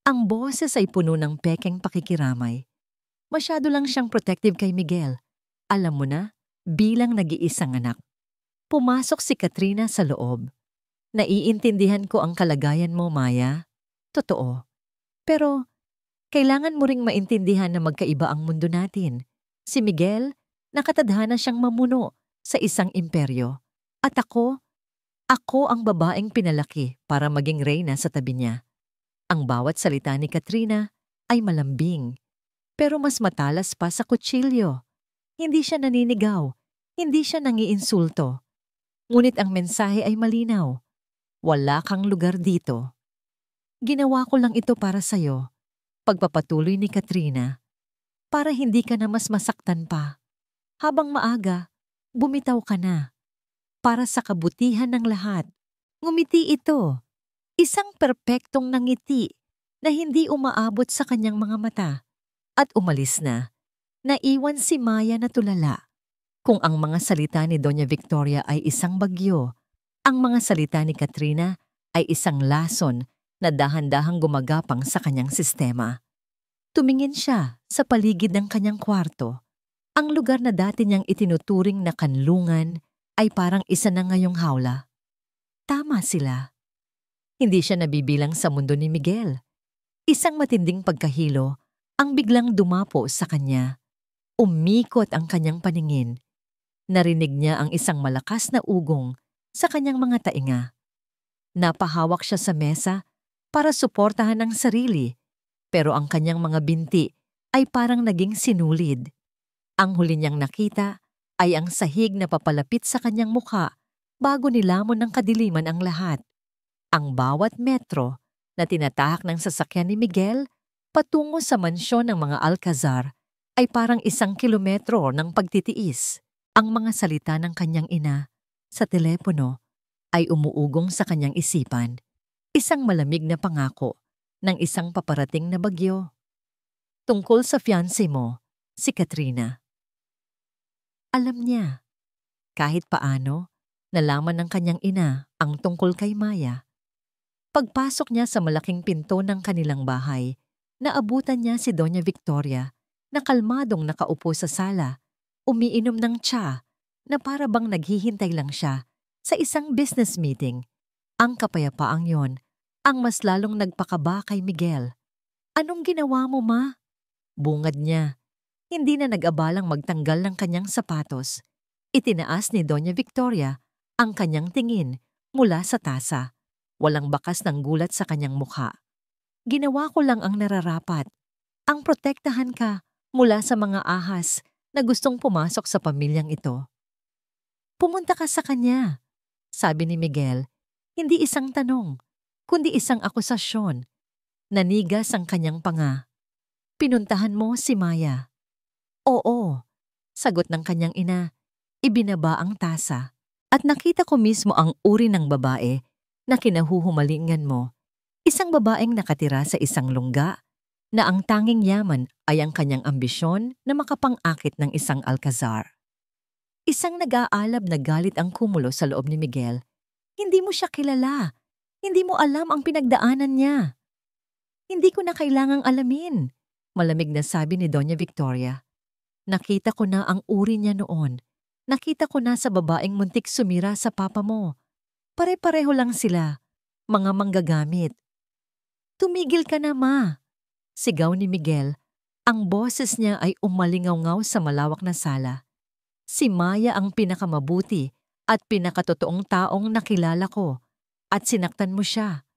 Ang boses ay puno ng pekeng pakikiramay. Masyado lang siyang protective kay Miguel. Alam mo na, bilang nag-iisang anak. Pumasok si Katrina sa loob. Naiintindihan ko ang kalagayan mo, Maya. Totoo. Pero, kailangan mo ring maintindihan na magkaiba ang mundo natin. Si Miguel, nakatadhana siyang mamuno sa isang imperyo. At ako ang babaeng pinalaki para maging reyna sa tabi niya. Ang bawat salita ni Katrina ay malambing. Pero mas matalas pa sa kutsilyo. Hindi siya naninigaw. Hindi siya nangiinsulto. Ngunit ang mensahe ay malinaw. Wala kang lugar dito. Ginawa ko lang ito para sa'yo. Pagpapatuloy ni Katrina. Para hindi ka na mas masaktan pa. Habang maaga, bumitaw ka na. Para sa kabutihan ng lahat. Ngumiti ito. Isang perpektong nangiti na hindi umaabot sa kanyang mga mata. At umalis na. Naiwan si Maya na tulala. Kung ang mga salita ni Doña Victoria ay isang bagyo, ang mga salita ni Katrina ay isang lason na dahan-dahang gumagapang sa kanyang sistema. Tumingin siya sa paligid ng kanyang kwarto. Ang lugar na dati niyang itinuturing na kanlungan ay parang isa na ngayong hawla. Tama sila. Hindi siya nabibilang sa mundo ni Miguel. Isang matinding pagkahilo ang biglang dumapo sa kanya. Umikot ang kanyang paningin. Narinig niya ang isang malakas na ugong sa kanyang mga tainga. Napahawak siya sa mesa para suportahan ang sarili, pero ang kanyang mga binti ay parang naging sinulid. Ang huli niyang nakita ay ang sahig na papalapit sa kanyang mukha bago nilamon ng kadiliman ang lahat. Ang bawat metro na tinatahak ng sasakyan ni Miguel patungo sa mansyon ng mga Alcazar ay parang 1 kilometro ng pagtitiis. Ang mga salita ng kanyang ina sa telepono ay umuugong sa kanyang isipan. Isang malamig na pangako ng isang paparating na bagyo. Tungkol sa fiancé mo, si Katrina. Alam niya. Kahit paano, nalaman ng kanyang ina ang tungkol kay Maya. Pagpasok niya sa malaking pinto ng kanilang bahay, naabutan niya si Doña Victoria na kalmadong nakaupo sa sala, umiinom ng tsa na para bang naghihintay lang siya sa isang business meeting. Ang kapayapaang yon ang mas lalong nagpakaba kay Miguel. Anong ginawa mo, ma? Bungad niya. Hindi na nag-abalang magtanggal ng kanyang sapatos. Itinaas ni Doña Victoria ang kanyang tingin mula sa tasa. Walang bakas ng gulat sa kanyang mukha. Ginawa ko lang ang nararapat. Ang protektahan ka mula sa mga ahas na gustong pumasok sa pamilyang ito. Pumunta ka sa kanya, sabi ni Miguel. Hindi isang tanong, kundi isang akusasyon. Nanigas ang kanyang panga. Pinuntahan mo si Maya. Oo, sagot ng kanyang ina. Ibinaba ang tasa. At nakita ko mismo ang uri ng babae na kinahuhumalingan mo. Isang babaeng nakatira sa isang lungga, na ang tanging yaman ay ang kanyang ambisyon na makapang-akit ng isang alcazar. Isang nag-aalab na galit ang kumulo sa loob ni Miguel. Hindi mo siya kilala. Hindi mo alam ang pinagdaanan niya. Hindi ko na kailangang alamin, malamig na sabi ni Doña Victoria. Nakita ko na ang uri niya noon. Nakita ko na sa babaeng muntik sumira sa papa mo. Pare-pareho lang sila, mga manggagamit. Tumigil ka na, ma. Sigaw ni Miguel. Ang boses niya ay umalingaw-ngaw sa malawak na sala. Si Maya ang pinakamabuti at pinakatotoong taong nakilala ko at sinaktan mo siya.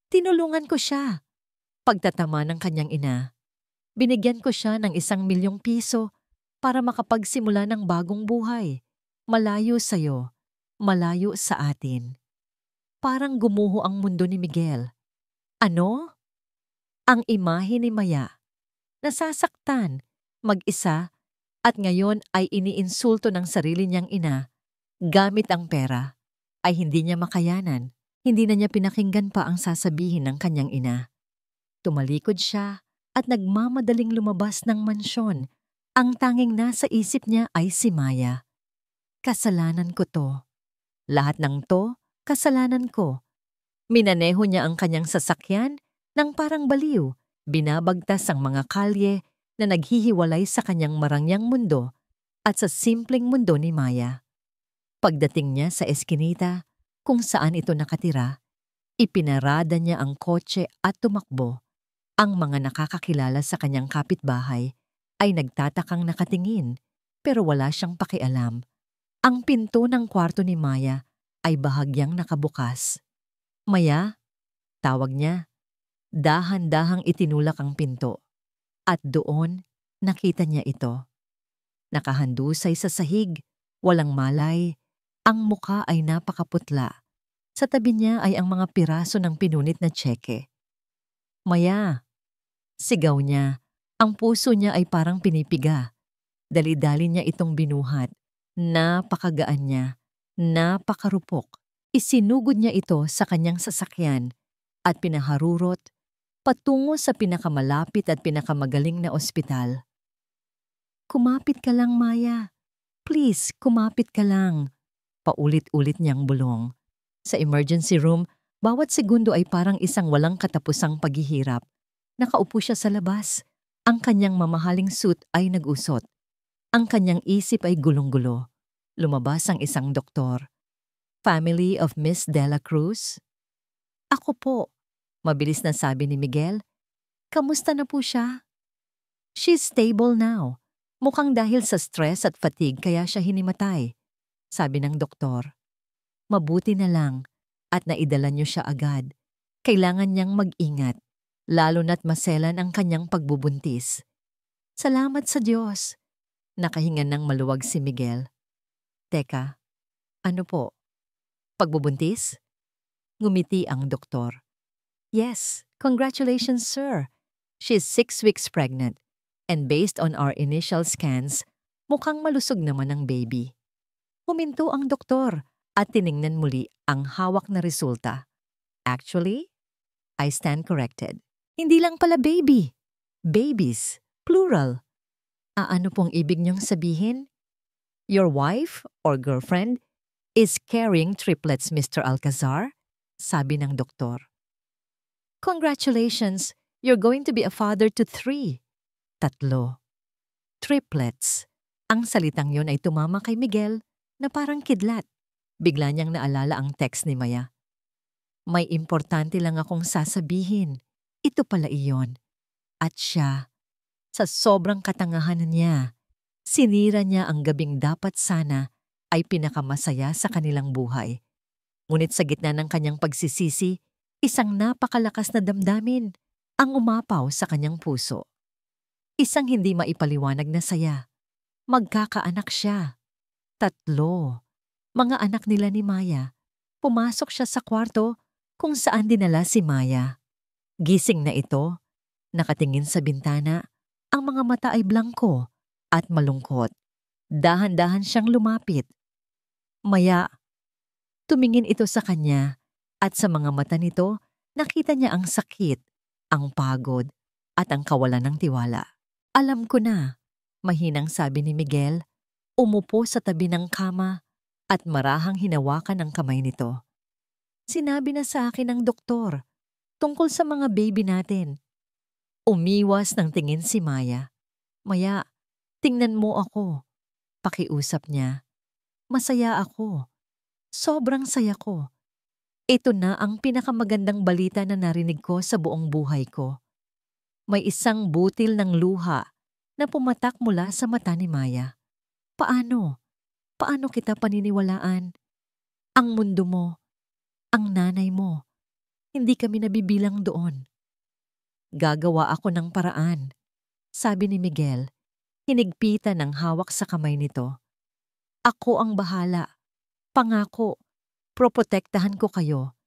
Tinulungan ko siya. Pagtatama ng kanyang ina, binigyan ko siya ng 1,000,000 piso para makapagsimula ng bagong buhay. Malayo sa'yo, malayo sa atin. Parang gumuho ang mundo ni Miguel. Ano? Ang imahe ni Maya, nasasaktan, mag-isa, at ngayon ay iniinsulto ng sarili niyang ina, gamit ang pera, ay hindi niya makayanan. Hindi na niya pinakinggan pa ang sasabihin ng kanyang ina. Tumalikod siya at nagmamadaling lumabas ng mansyon. Ang tanging nasa isip niya ay si Maya. Kasalanan ko to. Lahat ng to, kasalanan ko. Minaneho niya ang kanyang sasakyan nang parang baliw, binabagtas ang mga kalye na naghihiwalay sa kanyang marangyang mundo at sa simpleng mundo ni Maya. Pagdating niya sa eskinita, kung saan ito nakatira, ipinarada niya ang kotse at tumakbo. Ang mga nakakakilala sa kanyang kapitbahay ay nagtatakang nakatingin pero wala siyang pakialam. Ang pinto ng kwarto ni Maya ay bahagyang nakabukas. Maya, tawag niya. Dahan-dahang itinulak ang pinto. At doon, nakita niya ito. Nakahandusay sa sahig, walang malay, ang muka ay napakaputla. Sa tabi niya ay ang mga piraso ng pinunit na tseke. Maya, sigaw niya, ang puso niya ay parang pinipiga. Dali-dali niya itong binuhat. Napakagaan niya, napakarupok. Isinugod niya ito sa kanyang sasakyan at pinaharurot patungo sa pinakamalapit at pinakamagaling na ospital. Kumapit ka lang, Maya. Please, kumapit ka lang. Paulit-ulit niyang bulong. Sa emergency room, bawat segundo ay parang isang walang katapusang paghihirap. Nakaupo siya sa labas. Ang kanyang mamahaling suit ay nag-usot. Ang kanyang isip ay gulong-gulo. Lumabas ang isang doktor. Family of Miss Dela Cruz? Ako po. Mabilis na sabi ni Miguel. Kamusta na po siya? She's stable now. Mukhang dahil sa stress at fatigue kaya siya hinimatay. Sabi ng doktor. Mabuti na lang at naidala niyo siya agad. Kailangan niyang mag-ingat, lalo na't maselan ang kanyang pagbubuntis. Salamat sa Diyos. Nakahinga ng maluwag si Miguel. Teka, ano po? Pagbubuntis? Ngumiti ang doktor. Yes, congratulations, sir. She's 6 weeks pregnant. And based on our initial scans, mukhang malusog naman ang baby. Huminto ang doktor at tiningnan muli ang hawak na resulta. Actually, I stand corrected. Hindi lang pala baby. Babies, plural. Ano pong ibig niyong sabihin? Your wife or girlfriend is carrying triplets, Mr. Alcazar, sabi ng doktor. Congratulations, you're going to be a father to 3. 3. Triplets. Ang salitang yon ay tumama kay Miguel na parang kidlat. Bigla niyang naalala ang text ni Maya. May importante lang akong sasabihin. Ito pala iyon. At siya, sa sobrang katangahan niya, sinira niya ang gabing dapat sana ay pinakamasaya sa kanilang buhay. Ngunit sa gitna ng kanyang pagsisisi, isang napakalakas na damdamin ang umapaw sa kanyang puso. Isang hindi maipaliwanag na saya. Magkakaanak siya. 3. Mga anak nila ni Maya. Pumasok siya sa kwarto kung saan dinala si Maya. Gising na ito, nakatingin sa bintana, ang mga mata ay blangko at malungkot. Dahan-dahan siyang lumapit. Maya, tumingin ito sa kanya at sa mga mata nito nakita niya ang sakit, ang pagod, at ang kawalan ng tiwala. Alam ko na, mahinang sabi ni Miguel, umupo sa tabi ng kama at marahang hinawakan ang kamay nito. Sinabi na sa akin ng doktor tungkol sa mga baby natin. Umiwas ng tingin si Maya. Maya, tingnan mo ako. Pakiusap niya. Masaya ako. Sobrang saya ko. Ito na ang pinakamagandang balita na narinig ko sa buong buhay ko. May isang butil ng luha na pumatak mula sa mata ni Maya. Paano? Paano kita paniniwalaan? Ang mundo mo, ang nanay mo, hindi kami nabibilang doon. Gagawa ako ng paraan, sabi ni Miguel, hinigpitan ng hawak sa kamay nito. Ako ang bahala. Pangako, proprotektahan ko kayo.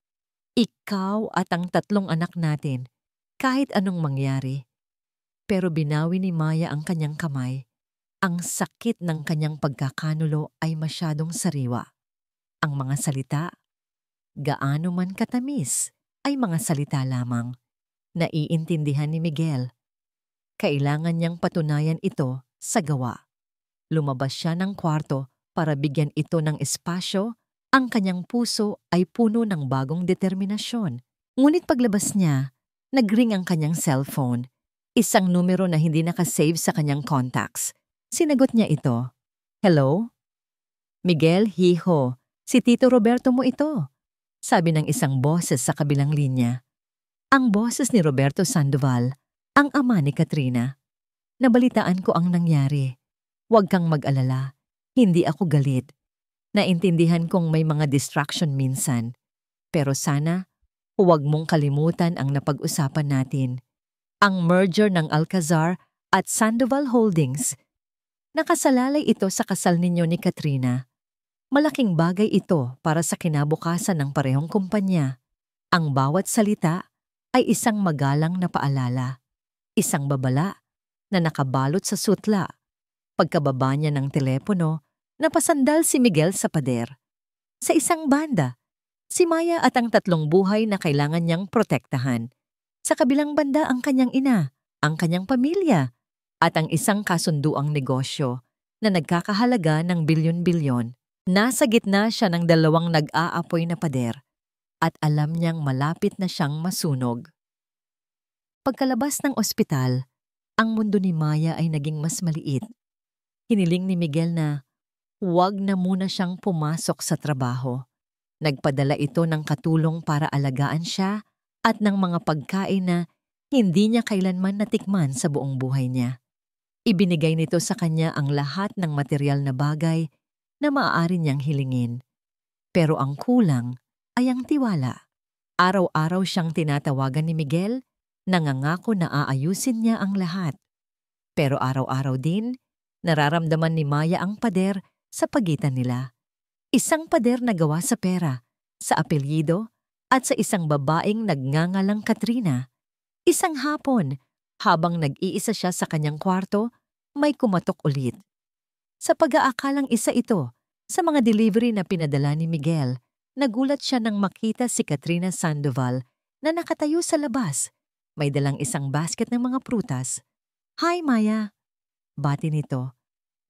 Ikaw at ang 3 anak natin, kahit anong mangyari. Pero binawi ni Maya ang kanyang kamay. Ang sakit ng kanyang pagkakanulo ay masyadong sariwa. Ang mga salita, gaano man katamis, ay mga salita lamang. Naiintindihan ni Miguel. Kailangan niyang patunayan ito sa gawa. Lumabas siya ng kwarto para bigyan ito ng espasyo. Ang kanyang puso ay puno ng bagong determinasyon. Ngunit paglabas niya, nag-ring ang kanyang cellphone. Isang numero na hindi nakasave sa kanyang contacts. Sinagot niya ito. Hello? Miguel, hiho. Si Tito Roberto mo ito. Sabi ng isang boses sa kabilang linya. Ang boses ni Roberto Sandoval, ang ama ni Katrina. Nabalitaan ko ang nangyari. Huwag kang mag-alala. Hindi ako galit. Naintindihan kong may mga distraction minsan. Pero sana, huwag mong kalimutan ang napag-usapan natin. Ang merger ng Alcazar at Sandoval Holdings. Nakasalalay ito sa kasal ninyo ni Katrina. Malaking bagay ito para sa kinabukasan ng parehong kumpanya. Ang bawat salita ay isang magalang na paalala. Isang babala na nakabalot sa sutla. Pagkababa niya ng telepono, napasandal si Miguel sa pader. Sa isang banda, si Maya at ang 3 buhay na kailangan niyang protektahan. Sa kabilang banda ang kanyang ina, ang kanyang pamilya, at ang isang kasunduang negosyo na nagkakahalaga ng bilyon-bilyon. Nasa gitna siya ng 2 nag-aapoy na pader at alam niyang malapit na siyang masunog. Pagkalabas ng ospital, ang mundo ni Maya ay naging mas maliit. Hiniling ni Miguel na huwag na muna siyang pumasok sa trabaho. Nagpadala ito ng katulong para alagaan siya at ng mga pagkain na hindi niya kailanman natikman sa buong buhay niya. Ibinigay nito sa kanya ang lahat ng material na bagay na maaari niyang hilingin. Pero ang kulang ay ang tiwala. Araw-araw siyang tinatawagan ni Miguel, nangangako na aayusin niya ang lahat. Pero araw-araw din, nararamdaman ni Maya ang pader sa pagitan nila. Isang pader na gawa sa pera, sa apelyido, at sa isang babaeng nagngangalang Katrina. Isang hapon, habang nag-iisa siya sa kanyang kwarto, may kumatok ulit. Sa pag-aakalang isa ito, sa mga delivery na pinadala ni Miguel, nagulat siya nang makita si Katrina Sandoval na nakatayo sa labas. May dalang isang basket ng mga prutas. Hi, Maya! Bati nito.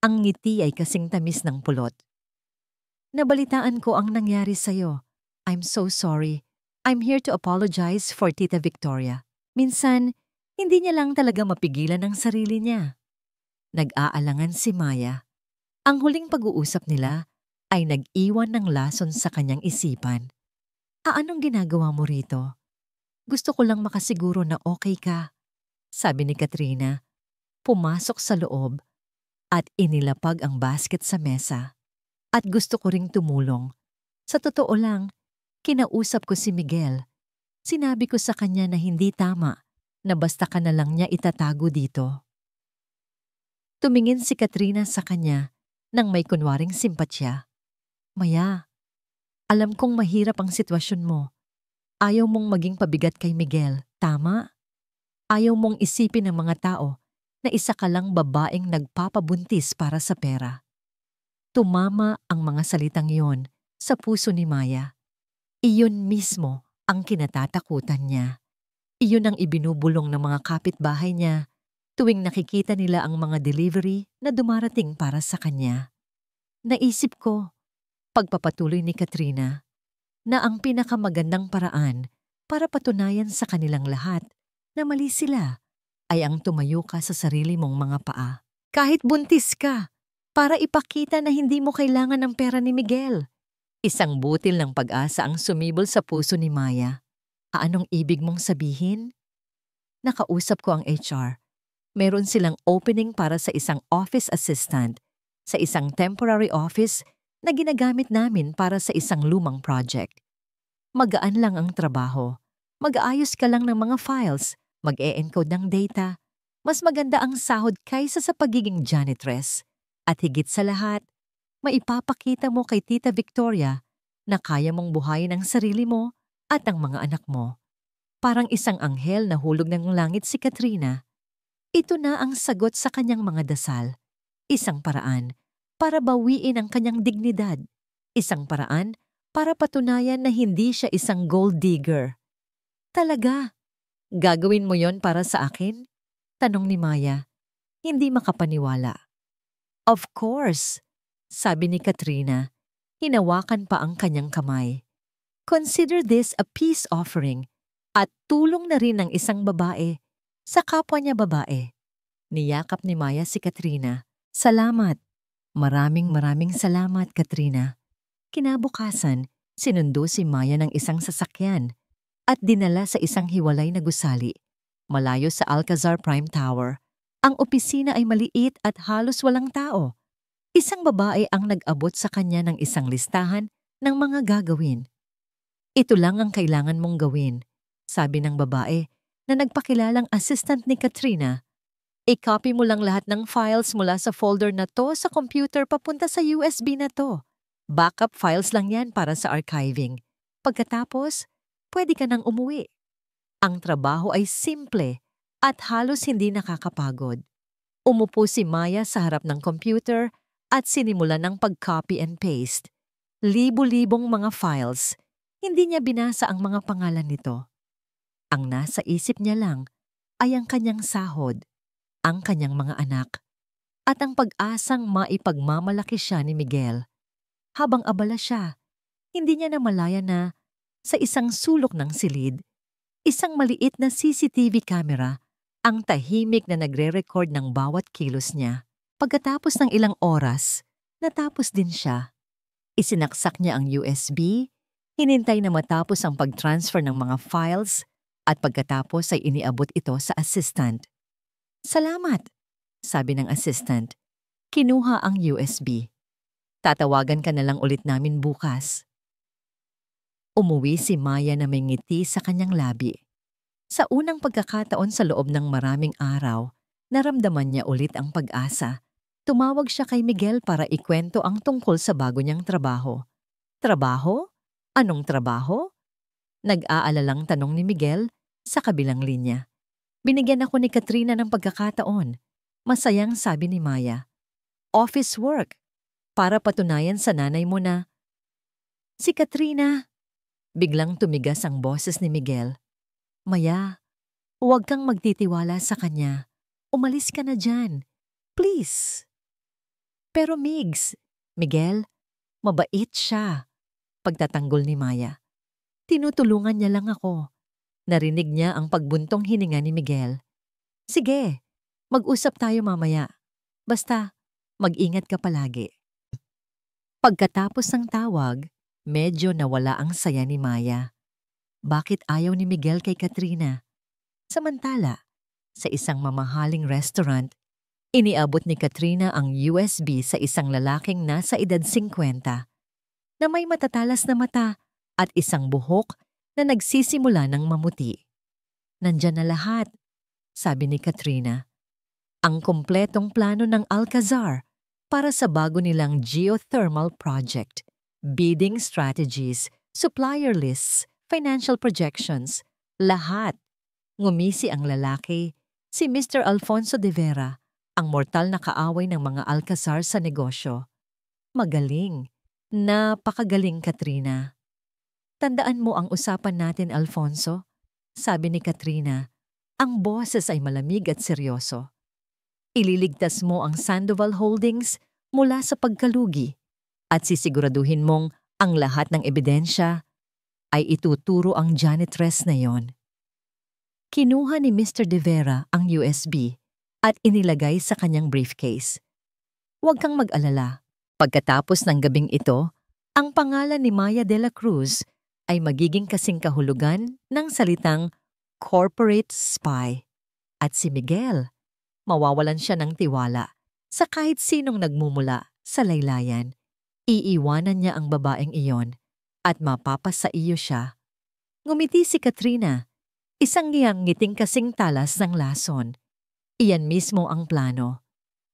Ang ngiti ay kasing tamis ng pulot. Nabalitaan ko ang nangyari sa'yo. I'm so sorry. I'm here to apologize for Tita Victoria. Minsan, hindi niya lang talaga mapigilan ang sarili niya. Nag-aalangan si Maya. Ang huling pag-uusap nila ay nag-iwan ng lason sa kanyang isipan. Anong ginagawa mo rito? Gusto ko lang makasiguro na okay ka, sabi ni Katrina. Pumasok sa loob at inilapag ang basket sa mesa. At gusto ko ring tumulong. Sa totoo lang, kinausap ko si Miguel. Sinabi ko sa kanya na hindi tama na basta ka na lang niya itatago dito. Tumingin si Katrina sa kanya nang may kunwaring simpatsya. Maya, alam kong mahirap ang sitwasyon mo. Ayaw mong maging pabigat kay Miguel, tama? Ayaw mong isipin ng mga tao na isa ka lang babaeng nagpapabuntis para sa pera. Tumama ang mga salitang iyon sa puso ni Maya. Iyon mismo ang kinatatakutan niya. Iyon ang ibinubulong ng mga kapitbahay niya tuwing nakikita nila ang mga delivery na dumarating para sa kanya. Naisip ko, pagpapatuloy ni Katrina, na ang pinakamagandang paraan para patunayan sa kanilang lahat na mali sila ay ang tumayo ka sa sarili mong mga paa. Kahit buntis ka, para ipakita na hindi mo kailangan ng pera ni Miguel. Isang butil ng pag-asa ang sumibol sa puso ni Maya. Anong ibig mong sabihin? Nakausap ko ang HR. Meron silang opening para sa isang office assistant sa isang temporary office na ginagamit namin para sa isang lumang project. Magaan lang ang trabaho. Mag-aayos ka lang ng mga files, mag-e-encode ng data. Mas maganda ang sahod kaysa sa pagiging janitress. At higit sa lahat, maipapakita mo kay Tita Victoria na kaya mong buhayin ang sarili mo at ang mga anak mo. Parang isang anghel na hulog ng langit si Katrina. Ito na ang sagot sa kanyang mga dasal. Isang paraan para bawiin ang kanyang dignidad. Isang paraan para patunayan na hindi siya isang gold digger. Talaga? Gagawin mo yon para sa akin? Tanong ni Maya, hindi makapaniwala. Of course, sabi ni Katrina, hinawakan pa ang kanyang kamay. Consider this a peace offering at tulong na rin ng isang babae sa kapwa niya babae. Niyakap ni Maya si Katrina. Salamat. Maraming salamat, Katrina. Kinabukasan, sinundo si Maya ng isang sasakyan at dinala sa isang hiwalay na gusali, malayo sa Alcazar Prime Tower. Ang opisina ay maliit at halos walang tao. Isang babae ang nag-abot sa kanya ng isang listahan ng mga gagawin. Ito lang ang kailangan mong gawin, sabi ng babae na nagpakilalang assistant ni Katrina. I-copy mo lang lahat ng files mula sa folder na to sa computer papunta sa USB na to. Backup files lang yan para sa archiving. Pagkatapos, pwede ka nang umuwi. Ang trabaho ay simple at halos hindi nakakapagod. Umupo si Maya sa harap ng computer at sinimulan ng pag-copy and paste. Libo-libong mga files. Hindi niya binasa ang mga pangalan nito. Ang nasa isip niya lang ay ang kanyang sahod, ang kanyang mga anak, at ang pag-asang maipagmamalaki siya ni Miguel. Habang abala siya, hindi niya namalaya na sa isang sulok ng silid, isang maliit na CCTV camera ang tahimik na nagre-record ng bawat kilos niya. Pagkatapos ng ilang oras, natapos din siya. Isinaksak niya ang USB, hinintay na matapos ang pag-transfer ng mga files, at pagkatapos ay iniabot ito sa assistant. Salamat, sabi ng assistant. Kinuha ang USB. Tatawagan ka na lang ulit namin bukas. Umuwi si Maya na may ngiti sa kanyang labi. Sa unang pagkakataon sa loob ng maraming araw, naramdaman niya ulit ang pag-asa. Tumawag siya kay Miguel para ikwento ang tungkol sa bago niyang trabaho. Trabaho? Anong trabaho? Nag-aalalang tanong ni Miguel sa kabilang linya. Binigyan ako ni Katrina ng pagkakataon. Masayang sabi ni Maya. Office work. Para patunayan sa nanay mo na. Si Katrina. Biglang tumigas ang boses ni Miguel. Maya, huwag kang magtitiwala sa kanya. Umalis ka na dyan. Please. Pero Miguel, mabait siya. Pagtatanggol ni Maya. Tinutulungan niya lang ako. Narinig niya ang pagbuntong hininga ni Miguel. Sige, mag-usap tayo mamaya. Basta, mag-ingat ka palagi. Pagkatapos ng tawag, medyo nawala ang saya ni Maya. Bakit ayaw ni Miguel kay Katrina? Samantala, sa isang mamahaling restaurant, iniabot ni Katrina ang USB sa isang lalaking nasa edad 50 na may matatalas na mata at isang buhok na nagsisimula ng mamuti. Nandyan na lahat, sabi ni Katrina. Ang kumpletong plano ng Alcazar para sa bago nilang geothermal project, bidding strategies, supplier lists, financial projections, lahat. Ngumisi ang lalaki, si Mr. Alfonso de Vera, ang mortal na kaaway ng mga Alcazar sa negosyo. Magaling. Napakagaling, Katrina. Tandaan mo ang usapan natin, Alfonso. sabi ni Katrina. Ang boses ay malamig at seryoso. Ililigtas mo ang Sandoval Holdings mula sa pagkalugi at sisiguraduhin mong ang lahat ng ebidensya ay ituturo ang janitress na yon. Kinuha ni Mr. De Vera ang USB at inilagay sa kanyang briefcase. Huwag kang mag-alala. Pagkatapos ng gabing ito, ang pangalan ni Maya de la Cruz ay magiging kasing kahulugan ng salitang corporate spy. At si Miguel, mawawalan siya ng tiwala sa kahit sinong nagmumula sa laylayan. Iiwanan niya ang babaeng iyon at mapapasa iyo siya. Ngumiti si Katrina, isang ngiting kasing talas ng lason. Iyan mismo ang plano.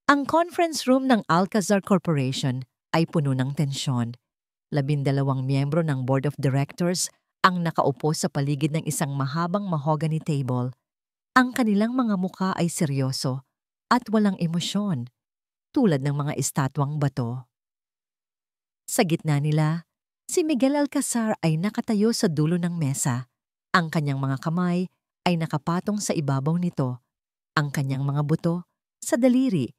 Ang conference room ng Alcazar Corporation ay puno ng tensyon. 12 miyembro ng board of directors ang nakaupo sa paligid ng isang mahabang mahogany table. Ang kanilang mga mukha ay seryoso at walang emosyon, tulad ng mga estatwang bato. Sa gitna nila, si Miguel Alcazar ay nakatayo sa dulo ng mesa. Ang kanyang mga kamay ay nakapatong sa ibabaw nito. Ang kanyang mga buto, sa daliri,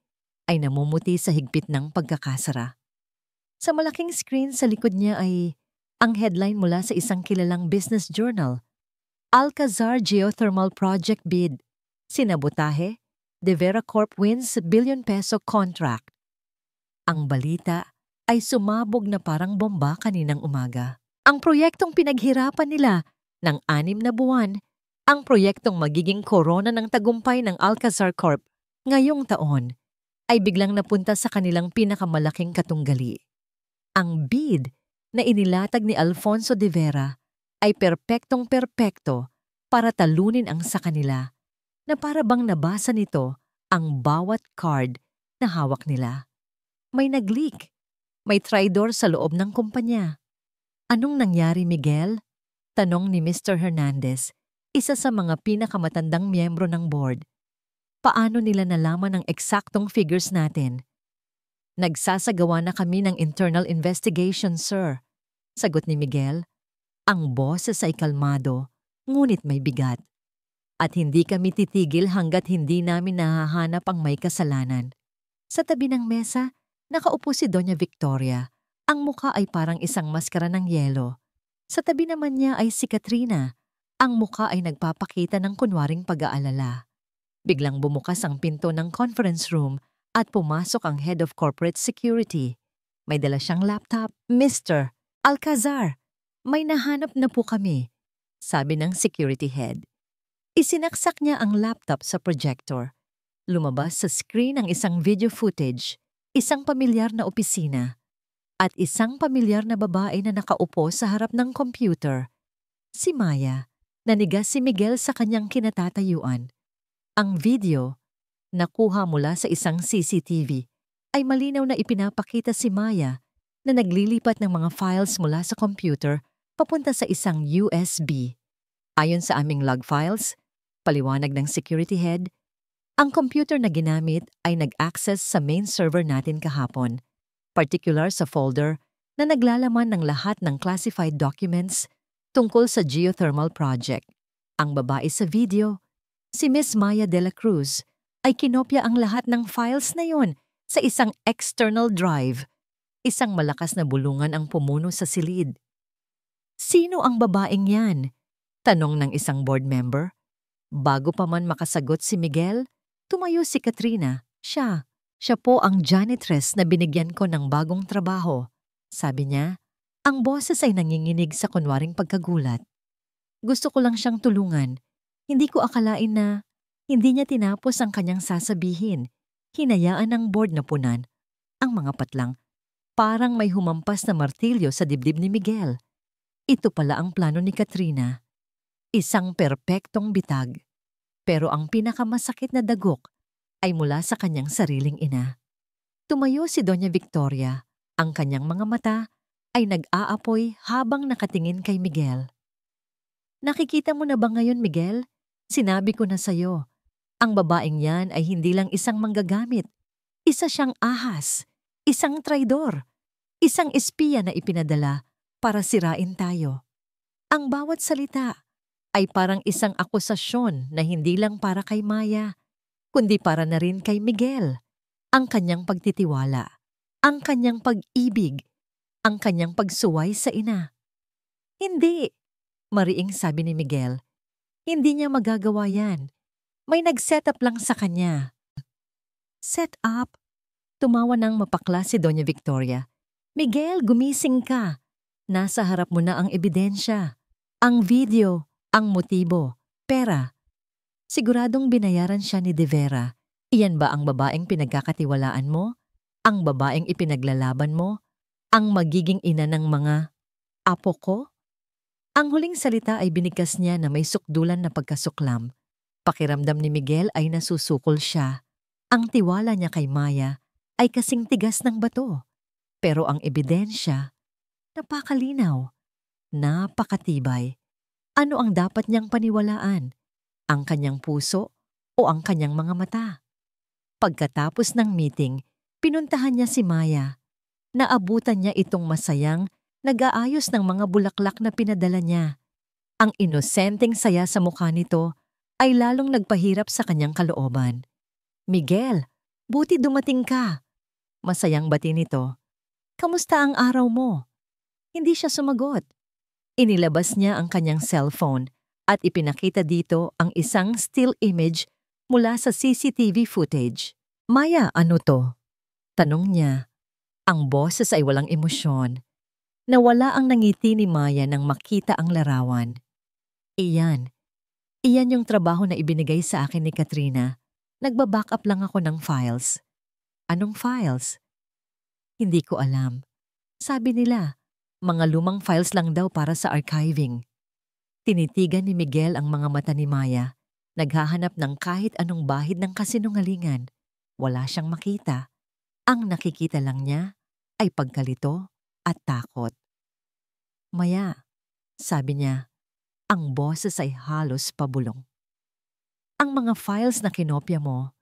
ay namumuti sa higpit ng pagkakasara. Sa malaking screen sa likod niya ay ang headline mula sa isang kilalang business journal. Alcazar Geothermal Project Bid. Sinabotahe, De Vera Corp wins billion-peso contract. Ang balita ay sumabog na parang bomba kaninang umaga. Ang proyektong pinaghirapan nila ng 6 na buwan, ang proyektong magiging korona ng tagumpay ng Alcazar Corp ngayong taon, ay biglang napunta sa kanilang pinakamalaking katunggali. Ang bid na inilatag ni Alfonso de Vera ay perpektong-perpekto para talunin ang sa kanila, na para bang nabasa nito ang bawat card na hawak nila. May nag-leak, may traidor sa loob ng kumpanya. Anong nangyari, Miguel? Tanong ni Mr. Hernandez, isa sa mga pinakamatandang miyembro ng board. Paano nila nalaman ang eksaktong figures natin? Nagsasagawa na kami ng internal investigation, sir. Sagot ni Miguel. Ang boses ay kalmado, ngunit may bigat. At hindi kami titigil hanggat hindi namin nahahanap ang may kasalanan. Sa tabi ng mesa, nakaupo si Doña Victoria. Ang mukha ay parang isang maskara ng yelo. Sa tabi naman niya ay si Katrina. Ang mukha ay nagpapakita ng kunwaring pag-aalala. Biglang bumukas ang pinto ng conference room at pumasok ang head of corporate security. May dala siyang laptop. Mr. Alcazar, may nahanap na po kami, sabi ng security head. Isinaksak niya ang laptop sa projector. Lumabas sa screen ang isang video footage, isang pamilyar na opisina, at isang pamilyar na babae na nakaupo sa harap ng computer. Si Maya, nanigas si Miguel sa kanyang kinatatayuan. Ang video, nakuha mula sa isang CCTV, ay malinaw na ipinapakita si Maya na naglilipat ng mga files mula sa computer papunta sa isang USB. Ayon sa aming log files, paliwanag ng security head, ang computer na ginamit ay nag-access sa main server natin kahapon, particular sa folder na naglalaman ng lahat ng classified documents tungkol sa geothermal project. Ang babae sa video, si Miss Maya de la Cruz, ay kinopya ang lahat ng files na yon sa isang external drive. Isang malakas na bulungan ang pumuno sa silid. Sino ang babaeng yan? Tanong ng isang board member. Bago pa man makasagot si Miguel, tumayo si Katrina. Siya po ang janitress na binigyan ko ng bagong trabaho. Sabi niya, ang boses ay nanginginig sa kunwaring pagkagulat. Gusto ko lang siyang tulungan. Hindi ko akalain na hindi niya tinapos ang kanyang sasabihin. Hinayaan ng board na punan. Ang mga patlang, parang may humampas na martilyo sa dibdib ni Miguel. Ito pala ang plano ni Katrina. Isang perpektong bitag. Pero ang pinakamasakit na dagok ay mula sa kanyang sariling ina. Tumayo si Doña Victoria. Ang kanyang mga mata ay nag-aapoy habang nakatingin kay Miguel. Nakikita mo na ba ngayon, Miguel? Sinabi ko na sa'yo. Ang babaeng yan ay hindi lang isang manggagamit. Isa siyang ahas, isang traidor, isang espiya na ipinadala para sirain tayo. Ang bawat salita ay parang isang akusasyon na hindi lang para kay Maya, kundi para na rin kay Miguel. Ang kanyang pagtitiwala, ang kanyang pag-ibig, ang kanyang pagsuway sa ina. Hindi, mariing sabi ni Miguel. Hindi niya magagawa yan. May nag-set up lang sa kanya. Set up? Tumawa ng mapakla si Doña Victoria. Miguel, gumising ka. Nasa harap mo na ang ebidensya. Ang video, ang motibo, pera. Siguradong binayaran siya ni De Vera. Iyan ba ang babaeng pinagkakatiwalaan mo? Ang babaeng ipinaglalaban mo? Ang magiging ina ng mga apo ko? Ang huling salita ay binigkas niya na may sukdulan na pagkasuklam. Pakiramdam ni Miguel ay nasusukol siya. Ang tiwala niya kay Maya ay kasing tigas ng bato. Pero ang ebidensya, napakalinaw, napakatibay. Ano ang dapat niyang paniwalaan? Ang kanyang puso o ang kanyang mga mata? Pagkatapos ng meeting, pinuntahan niya si Maya. Naabutan niya itong masayang nag-aayos ng mga bulaklak na pinadala niya. Ang inosenteng saya sa mukha nito ay lalong nagpahirap sa kanyang kalooban. Miguel, buti dumating ka. Masayang bati nito. Kamusta ang araw mo? Hindi siya sumagot. Inilabas niya ang kanyang cellphone at ipinakita dito ang isang still image mula sa CCTV footage. Maya, ano to? Tanong niya. Ang boses ay walang emosyon. Nawala ang nangiti ni Maya nang makita ang larawan. Iyan yung trabaho na ibinigay sa akin ni Katrina. Nagba-backup lang ako ng files. Anong files? Hindi ko alam. Sabi nila, mga lumang files lang daw para sa archiving. Tinitigan ni Miguel ang mga mata ni Maya. Naghahanap ng kahit anong bahid ng kasinungalingan. Wala siyang makita. Ang nakikita lang niya ay pagkalito at takot. Maya, sabi niya, ang boses ay halos pabulong. Ang mga files na kinopya mo,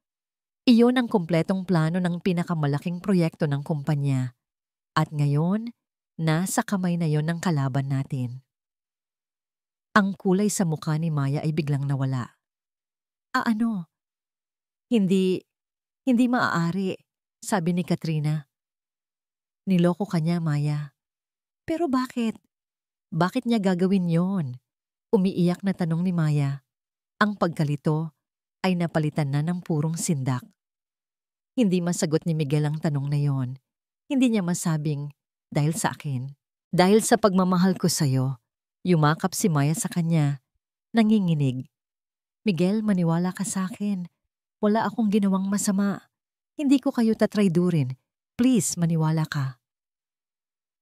iyon ang kumpletong plano ng pinakamalaking proyekto ng kumpanya. At ngayon, nasa kamay na yon ng kalaban natin. Ang kulay sa mukha ni Maya ay biglang nawala. Ano? Hindi maaari, sabi ni Katrina. Niloko ka niya, Maya. Pero bakit? Bakit niya gagawin yon? Umiiyak na tanong ni Maya. Ang pagkalito ay napalitan na ng purong sindak. Hindi masagot ni Miguel ang tanong na yon. Hindi niya masabing, dahil sa akin. Dahil sa pagmamahal ko sa'yo. Yumakap si Maya sa kanya. Nanginginig. Miguel, maniwala ka sa akin. Wala akong ginawang masama. Hindi ko kayo tatraydurin. Please, maniwala ka.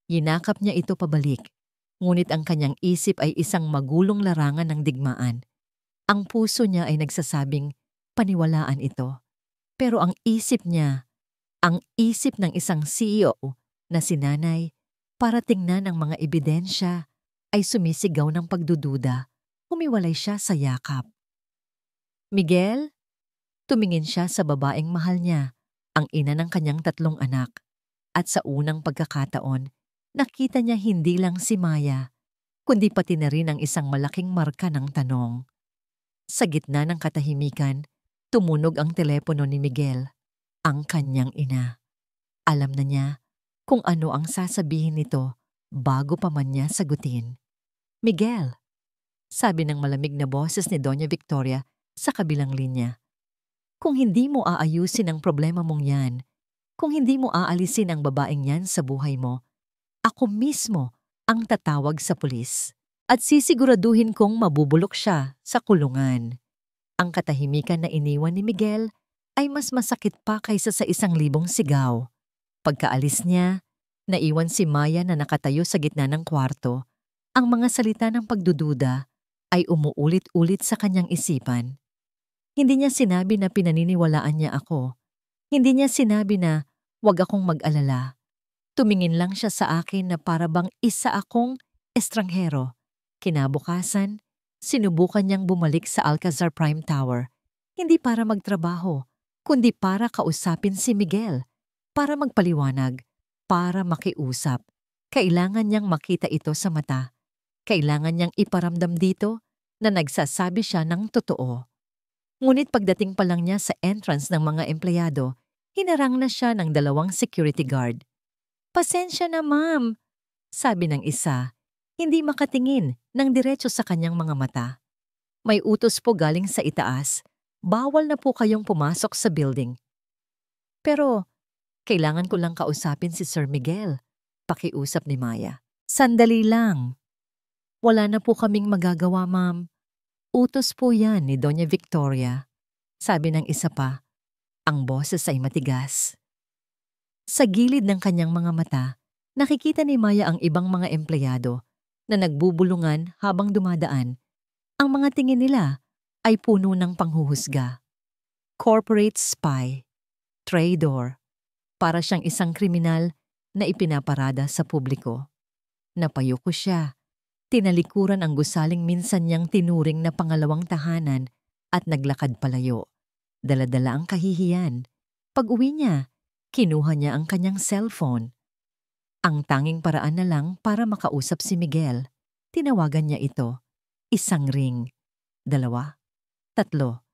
Yinakap niya ito pabalik. Ngunit ang kanyang isip ay isang magulong larangan ng digmaan. Ang puso niya ay nagsasabing, paniwalaan ito. Pero ang isip niya, ang isip ng isang CEO na si Nanay, para tingnan ang mga ebidensya, ay sumisigaw ng pagdududa. Humiwalay siya sa yakap. Miguel? Tumingin siya sa babaeng mahal niya, ang ina ng kanyang 3 anak. At sa unang pagkakataon, nakita niya hindi lang si Maya, kundi pati na rin ang isang malaking marka ng tanong. Sa gitna ng katahimikan, tumunog ang telepono ni Miguel, ang kanyang ina. Alam na niya kung ano ang sasabihin nito bago pa man niya sagutin. Miguel, sabi ng malamig na boses ni Doña Victoria sa kabilang linya. Kung hindi mo aayusin ang problema mong yan, kung hindi mo aalisin ang babaeng yan sa buhay mo, ako mismo ang tatawag sa pulis at sisiguraduhin kong mabubulok siya sa kulungan. Ang katahimikan na iniwan ni Miguel ay mas masakit pa kaysa sa 1,000 sigaw. Pagkaalis niya, naiwan si Maya na nakatayo sa gitna ng kwarto. Ang mga salita ng pagdududa ay umuulit-ulit sa kanyang isipan. Hindi niya sinabi na pinaniniwalaan niya ako. Hindi niya sinabi na wag akong mag-alala. Tumingin lang siya sa akin na para bang isa akong estranghero. Kinabukasan, sinubukan niyang bumalik sa Alcazar Prime Tower. Hindi para magtrabaho, kundi para kausapin si Miguel. Para magpaliwanag, para makiusap. Kailangan niyang makita ito sa mata. Kailangan niyang iparamdam dito na nagsasabi siya ng totoo. Ngunit pagdating pa lang niya sa entrance ng mga empleyado, hinarang na siya ng 2 security guard. "Pasensya na, ma'am," sabi ng isa, hindi makatingin ng diretso sa kanyang mga mata. "May utos po galing sa itaas. Bawal na po kayong pumasok sa building." "Pero, kailangan ko lang kausapin si Sir Miguel," pakiusap ni Maya. "Sandali lang." "Wala na po kaming magagawa, ma'am. Utos po yan ni Doña Victoria," sabi ng isa pa. Ang boses ay matigas. Sa gilid ng kanyang mga mata, nakikita ni Maya ang ibang mga empleyado na nagbubulungan habang dumadaan. Ang mga tingin nila ay puno ng panghuhusga. Corporate spy, traitor, para siyang isang kriminal na ipinaparada sa publiko. Napayuko siya. Tinalikuran ang gusaling minsan niyang tinuring na pangalawang tahanan at naglakad palayo. Dala-dala ang kahihiyan. Pag-uwi niya, kinuha niya ang kanyang cellphone. Ang tanging paraan na lang para makausap si Miguel. Tinawagan niya ito. 1 ring. 2, 3.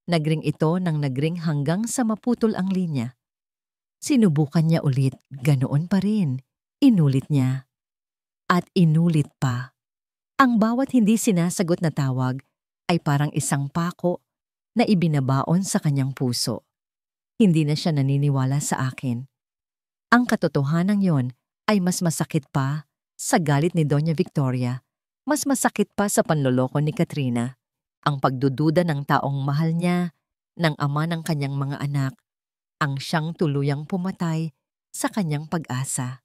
Nagring ito nang nagring hanggang sa maputol ang linya. Sinubukan niya ulit, ganoon pa rin. Inulit niya. At inulit pa. Ang bawat hindi sinasagot na tawag ay parang isang pako na ibinabaon sa kanyang puso. Hindi na siya naniniwala sa akin. Ang katotohanan yon ay mas masakit pa sa galit ni Doña Victoria, mas masakit pa sa panloloko ni Katrina, ang pagdududa ng taong mahal niya, ng ama ng kanyang mga anak, ang siyang tuluyang pumatay sa kanyang pag-asa.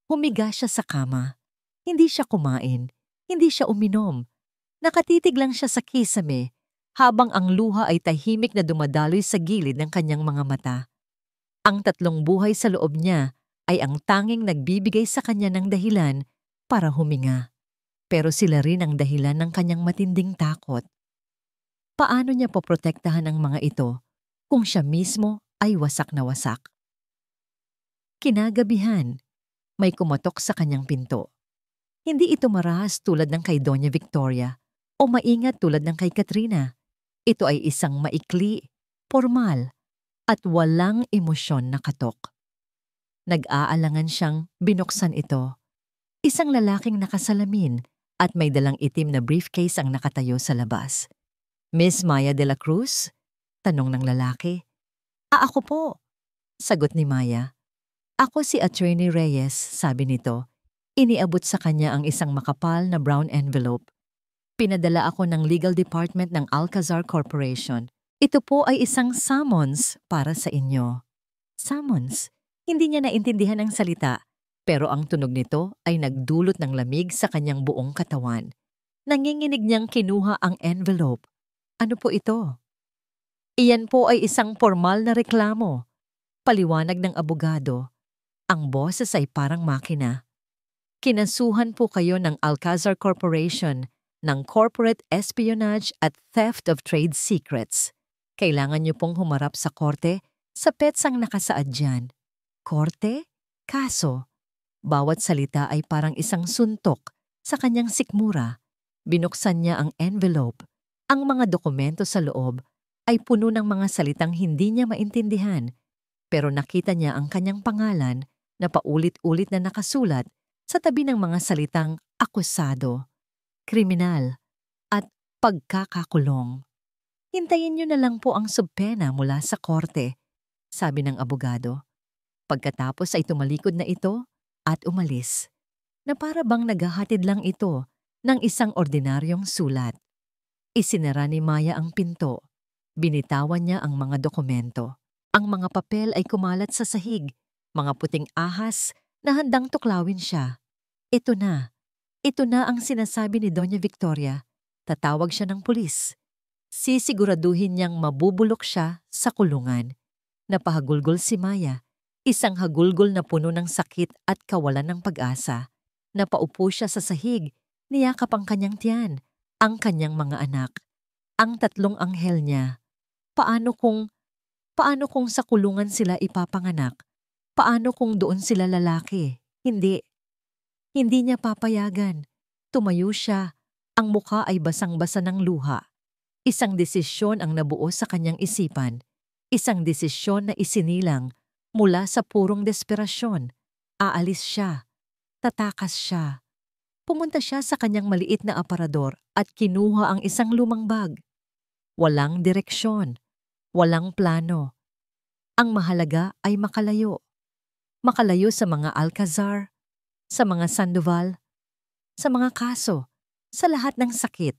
Humiga siya sa kama. Hindi siya kumain. Hindi siya uminom. Nakatitig lang siya sa kisame habang ang luha ay tahimik na dumadaloy sa gilid ng kanyang mga mata. Ang 3 buhay sa loob niya ay ang tanging nagbibigay sa kanya ng dahilan para huminga. Pero sila rin ang dahilan ng kanyang matinding takot. Paano niya poprotektahan ang mga ito kung siya mismo ay wasak na wasak? Kinagabihan, may kumatok sa kanyang pinto. Hindi ito marahas tulad ng kay Doña Victoria o maingat tulad ng kay Katrina. Ito ay isang maikli, formal, at walang emosyon na katok. Nag-aalangan siyang binuksan ito. Isang lalaking nakasalamin at may dalang itim na briefcase ang nakatayo sa labas. "Miss Maya de la Cruz?" tanong ng lalaki. Ako po," sagot ni Maya. "Ako si Attorney Reyes," sabi nito. Iniabot sa kanya ang isang makapal na brown envelope. "Pinadala ako ng legal department ng Alcazar Corporation. Ito po ay isang summons para sa inyo." Summons? Hindi niya naintindihan ang salita, pero ang tunog nito ay nagdulot ng lamig sa kanyang buong katawan. Nanginginig niyang kinuha ang envelope. Ano po ito? "Iyan po ay isang formal na reklamo," paliwanag ng abogado. Ang boses ay parang makina. "Kinasuhan po kayo ng Alcazar Corporation ng corporate espionage at theft of trade secrets. Kailangan niyo pong humarap sa korte sa petsang nakasaad dyan." Korte? Kaso? Bawat salita ay parang isang suntok sa kanyang sikmura. Binuksan niya ang envelope. Ang mga dokumento sa loob ay puno ng mga salitang hindi niya maintindihan, pero nakita niya ang kanyang pangalan na paulit-ulit na nakasulat sa tabi ng mga salitang akusado, kriminal, at pagkakakulong. "Hintayin niyo na lang po ang subpena mula sa korte," sabi ng abogado. Pagkatapos ay tumalikod na ito at umalis, na para bang naghahatid lang ito ng isang ordinaryong sulat. Isinara ni Maya ang pinto. Binitawan niya ang mga dokumento. Ang mga papel ay kumalat sa sahig, mga puting ahas na handang tuklawin siya. Ito na ang sinasabi ni Doña Victoria. Tatawag siya ng pulis. Sisiguraduhin niyang mabubulok siya sa kulungan. Napahagulgol si Maya, isang hagulgol na puno ng sakit at kawalan ng pag-asa. Napaupo siya sa sahig, niyakap ang kanyang tiyan, ang kanyang mga anak, ang 3 anghel niya. Paano kung sa kulungan sila ipapanganak? Paano kung doon sila lalaki? Hindi niya papayagan. Tumayo siya, Ang mukha ay basang-basa ng luha. Isang desisyon ang nabuo sa kanyang isipan. Isang desisyon na isinilang mula sa purong desperasyon. Aalis siya. Tatakas siya. Pumunta siya sa kanyang maliit na aparador at kinuha ang isang lumang bag. Walang direksyon. Walang plano. Ang mahalaga ay makalayo. Makalayo sa mga Alcazar, sa mga Sandoval, sa mga kaso, sa lahat ng sakit.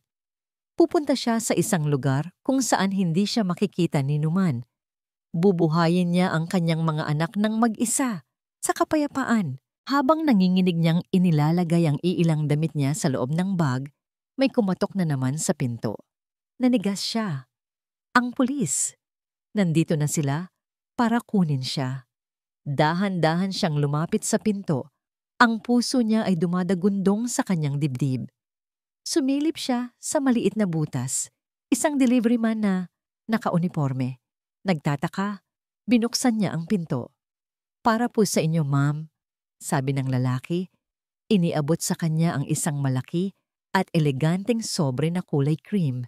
Pupunta siya sa isang lugar kung saan hindi siya makikita ni Numan. Bubuhayin niya ang kanyang mga anak ng mag-isa, sa kapayapaan. Habang nanginginig niyang inilalagay ang iilang damit niya sa loob ng bag, may kumatok na naman sa pinto. Nanigas siya. Ang pulis. Nandito na sila para kunin siya. Dahan-dahan siyang lumapit sa pinto. Ang puso niya ay dumadagundong sa kanyang dibdib. Sumilip siya sa maliit na butas. Isang delivery man na nakauniforme. Nagtataka, binuksan niya ang pinto. "Para po sa inyo, ma'am," sabi ng lalaki. Iniabot sa kanya ang isang malaki at eleganteng sobre na kulay cream.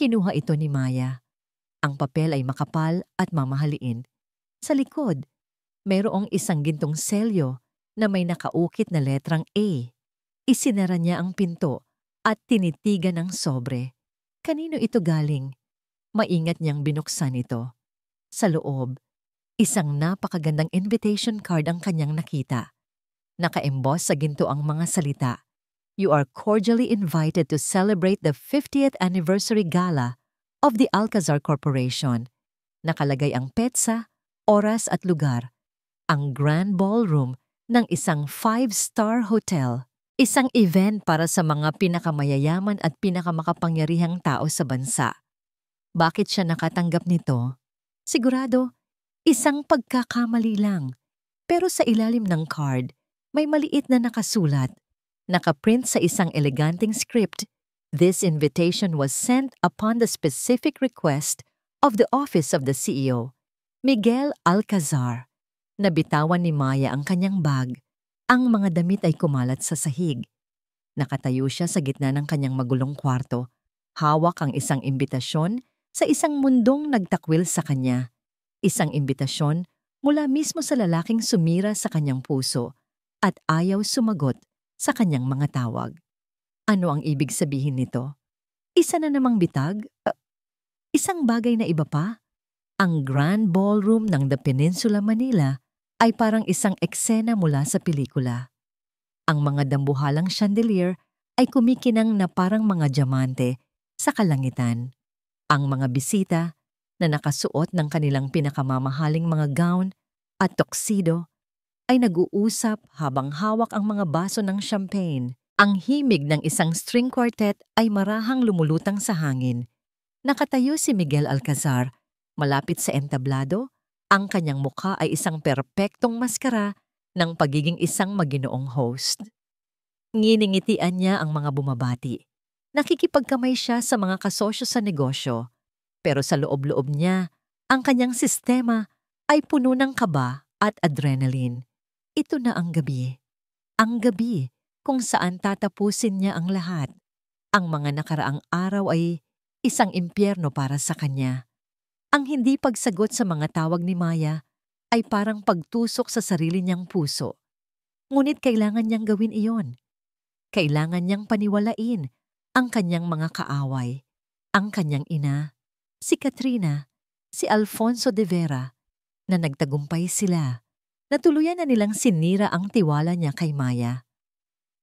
Kinuha ito ni Maya. Ang papel ay makapal at mamahaliin. Sa likod, mayroong isang gintong selyo na may nakaukit na letrang A. Isinara niya ang pinto at tinitigan ang sobre. Kanino ito galing? Maingat niyang binuksan ito. Sa loob, isang napakagandang invitation card ang kanyang nakita. Naka-emboss sa ginto ang mga salita. "You are cordially invited to celebrate the 50th anniversary gala of the Alcazar Corporation." Nakalagay ang petsa, oras at lugar. Ang grand ballroom ng isang 5-star hotel. Isang event para sa mga pinakamayayaman at pinakamakapangyarihang tao sa bansa. Bakit siya nakatanggap nito? Sigurado, isang pagkakamali lang. Pero sa ilalim ng card, may maliit na nakasulat. Nakaprint sa isang eleganteng script. "This invitation was sent upon the specific request of the office of the CEO, Miguel Alcazar." Nabitawan ni Maya ang kanyang bag. Ang mga damit ay kumalat sa sahig. Nakatayo siya sa gitna ng kanyang magulong kwarto. Hawak ang isang imbitasyon sa isang mundong nagtakwil sa kanya. Isang imbitasyon mula mismo sa lalaking sumira sa kanyang puso at ayaw sumagot sa kanyang mga tawag. Ano ang ibig sabihin nito? Isa na namang bitag? Isang bagay na iba pa? Ang Grand Ballroom ng The Peninsula Manila ay parang isang eksena mula sa pelikula. Ang mga dambuhalang chandelier ay kumikinang na parang mga diamante sa kalangitan. Ang mga bisita na nakasuot ng kanilang pinakamamahaling mga gown at tuxedo ay nag-uusap habang hawak ang mga baso ng champagne. Ang himig ng isang string quartet ay marahang lumulutang sa hangin. Nakatayo si Miguel Alcazar, malapit sa entablado. Ang kanyang mukha ay isang perpektong maskara ng pagiging isang maginoong host. Nginingitian niya ang mga bumabati. Nakikipagkamay siya sa mga kasosyo sa negosyo. Pero sa loob-loob niya, ang kanyang sistema ay puno ng kaba at adrenaline. Ito na ang gabi. Ang gabi kung saan tatapusin niya ang lahat. Ang mga nakaraang araw ay isang impyerno para sa kanya. Ang hindi pagsagot sa mga tawag ni Maya ay parang pagtusok sa sarili niyang puso. Ngunit kailangan niyang gawin iyon. Kailangan niyang paniwalain ang kanyang mga kaaway, ang kanyang ina, si Katrina, si Alfonso de Vera, na nagtagumpay sila. Natuluyan na nilang sinira ang tiwala niya kay Maya.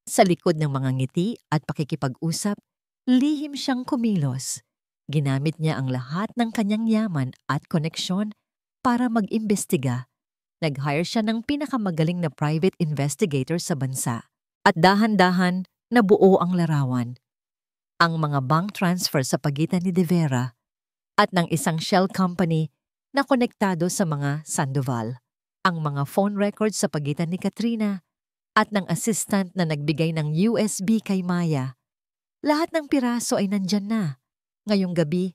Sa likod ng mga ngiti at pakikipag-usap, lihim siyang kumilos. Ginamit niya ang lahat ng kanyang yaman at koneksyon para mag-imbestiga. Nag-hire siya ng pinakamagaling na private investigator sa bansa. At dahan-dahan, nabuo ang larawan. Ang mga bank transfer sa pagitan ni De Vera at ng isang shell company na konektado sa mga Sandoval. Ang mga phone records sa pagitan ni Katrina at ng assistant na nagbigay ng USB kay Maya. Lahat ng piraso ay nandyan na. Ngayong gabi,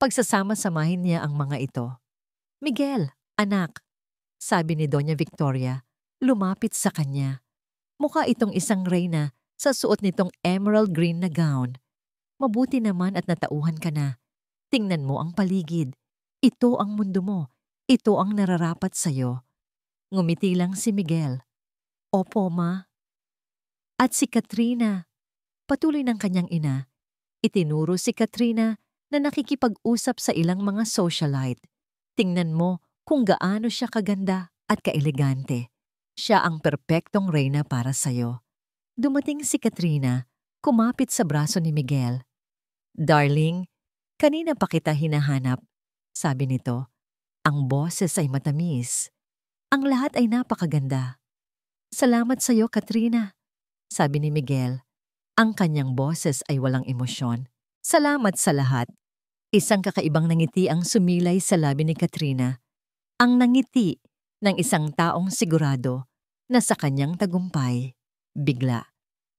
pagsasama-samahin niya ang mga ito. "Miguel, anak," sabi ni Doña Victoria, lumapit sa kanya. Mukha itong isang reyna sa suot nitong emerald green na gown. Mabuti naman at natauhan ka na. Tingnan mo ang paligid. Ito ang mundo mo. Ito ang nararapat sa'yo. Ngumiti lang si Miguel. Opo, ma. At si Katrina. Patuloy ng kanyang ina. Itinuro si Katrina na nakikipag-usap sa ilang mga socialite. Tingnan mo kung gaano siya kaganda at kaelegante. Siya ang perpektong reyna para sa'yo. Dumating si Katrina, kumapit sa braso ni Miguel. Darling, kanina pa kita hinahanap, sabi nito. Ang boses ay matamis. Ang lahat ay napakaganda. Salamat sa'yo, Katrina, sabi ni Miguel. Ang kanyang boses ay walang emosyon. Salamat sa lahat. Isang kakaibang nangiti ang sumilay sa labi ni Katrina. Ang nangiti ng isang taong sigurado na sa kanyang tagumpay. Bigla,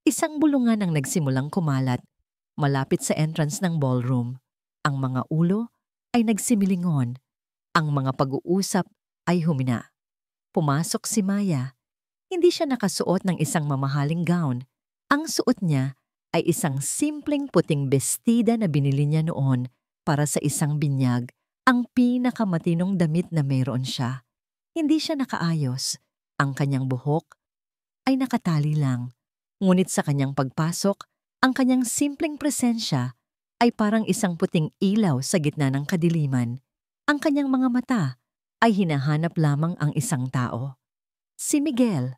isang bulungan ang nagsimulang kumalat malapit sa entrance ng ballroom. Ang mga ulo ay nagsimilingon. Ang mga pag-uusap ay humina. Pumasok si Maya. Hindi siya nakasuot ng isang mamahaling gown. Ang suot niya ay isang simpleng puting bestida na binili niya noon para sa isang binyag, ang pinakamatinong damit na mayroon siya. Hindi siya nakaayos. Ang kanyang buhok ay nakatali lang. Ngunit sa kanyang pagpasok, ang kanyang simpleng presensya ay parang isang puting ilaw sa gitna ng kadiliman. Ang kanyang mga mata ay hinahanap lamang ang isang tao. Si Miguel.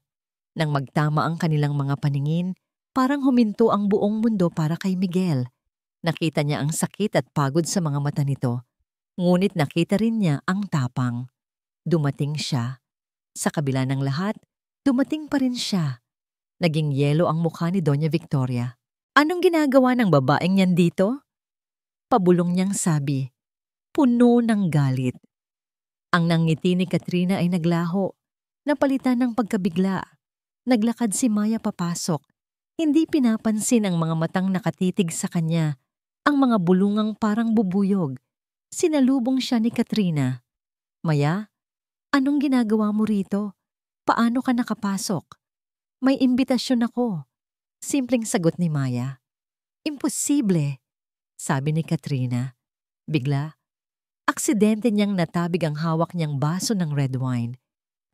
Nang magtama ang kanilang mga paningin, parang huminto ang buong mundo para kay Miguel. Nakita niya ang sakit at pagod sa mga mata nito. Ngunit nakita rin niya ang tapang. Dumating siya. Sa kabila ng lahat, dumating pa rin siya. Naging yelo ang mukha ni Doña Victoria. Anong ginagawa ng babaeng yan dito? Pabulong niyang sabi. Puno ng galit. Ang nangiti ni Katrina ay naglaho. Napalitan ng pagkabigla. Naglakad si Maya papasok. Hindi pinapansin ang mga matang nakatitig sa kanya. Ang mga bulungang parang bubuyog. Sinalubong siya ni Katrina. Maya, anong ginagawa mo rito? Paano ka nakapasok? May imbitasyon ako. Simpleng sagot ni Maya. Imposible, sabi ni Katrina. Bigla, aksidente niyang natabig ang hawak niyang baso ng red wine.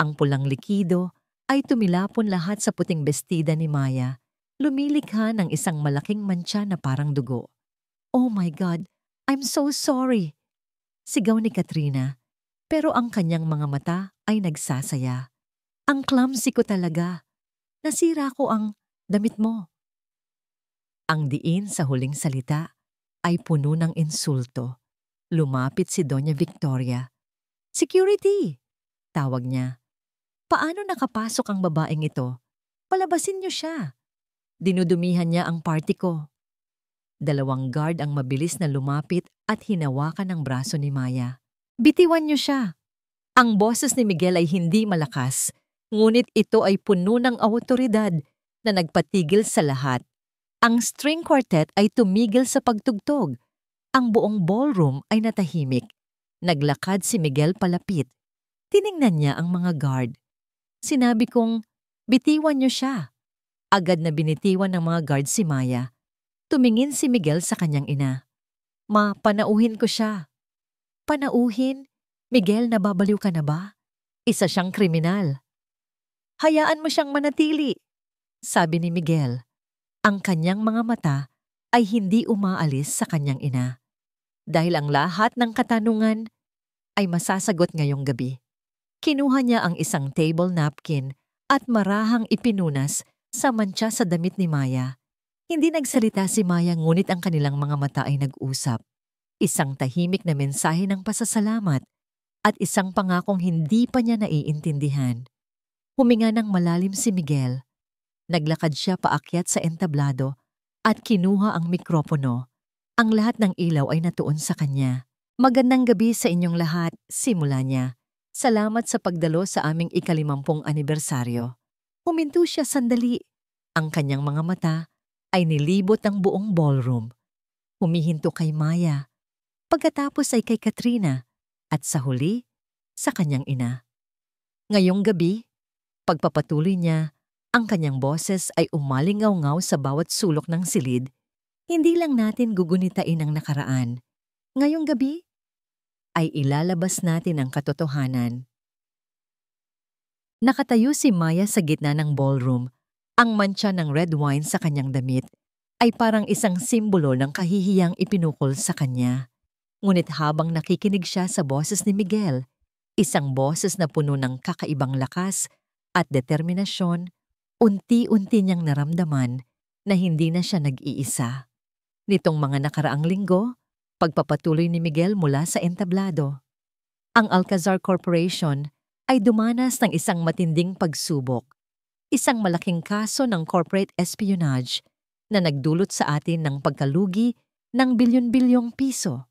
Ang pulang likido ay tumilapon lahat sa puting bestida ni Maya. Lumilikha ng isang malaking mantsa na parang dugo. Oh my God, I'm so sorry, sigaw ni Katrina. Pero ang kanyang mga mata ay nagsasaya. Ang clumsy ko talaga. Nasira ko ang damit mo. Ang diin sa huling salita ay puno ng insulto. Lumapit si Doña Victoria. Security! Tawag niya. Paano nakapasok ang babaeng ito? Palabasin niyo siya. Dinudumihan niya ang party ko. 2 guard ang mabilis na lumapit at hinawakan ang braso ni Maya. Bitiwan niyo siya. Ang boses ni Miguel ay hindi malakas, ngunit ito ay puno ng awtoridad na nagpatigil sa lahat. Ang string quartet ay tumigil sa pagtugtog. Ang buong ballroom ay natahimik. Naglakad si Miguel palapit. Tiningnan niya ang mga guard. Sinabi kong, bitiwan niyo siya. Agad na binitiwan ng mga guard si Maya. Tumingin si Miguel sa kanyang ina. Ma, panauhin ko siya. Panauhin? Miguel, nababaliw ka na ba? Isa siyang kriminal. Hayaan mo siyang manatili, sabi ni Miguel. Ang kanyang mga mata ay hindi umaalis sa kanyang ina. Dahil ang lahat ng katanungan ay masasagot ngayong gabi. Kinuha niya ang isang table napkin at marahang ipinunas sa mantsa sa damit ni Maya. Hindi nagsalita si Maya ngunit ang kanilang mga mata ay nag-usap. Isang tahimik na mensahe ng pasasalamat at isang pangakong hindi pa niya naiintindihan. Huminga ng malalim si Miguel. Naglakad siya paakyat sa entablado at kinuha ang mikropono. Ang lahat ng ilaw ay natuon sa kanya. Magandang gabi sa inyong lahat, simula niya. Salamat sa pagdalo sa aming 50 anibersaryo. Huminto siya sandali. Ang kanyang mga mata ay nilibot ang buong ballroom. Humihinto kay Maya. Pagkatapos ay kay Katrina. At sa huli, sa kanyang ina. Ngayong gabi, pagpapatuloy niya, ang kanyang boses ay umalingaw-ngaw sa bawat sulok ng silid. Hindi lang natin gugunitain ang nakaraan. Ngayong gabi ay ilalabas natin ang katotohanan. Nakatayo si Maya sa gitna ng ballroom. Ang mantsa ng red wine sa kanyang damit ay parang isang simbolo ng kahihiyang ipinukol sa kanya. Ngunit habang nakikinig siya sa boses ni Miguel, isang boses na puno ng kakaibang lakas at determinasyon, unti-unti niyang naramdaman na hindi na siya nag-iisa. Nitong mga nakaraang linggo, pagpapatuloy ni Miguel mula sa entablado, ang Alcazar Corporation ay dumanas ng isang matinding pagsubok, isang malaking kaso ng corporate espionage na nagdulot sa atin ng pagkalugi ng bilyon-bilyong piso.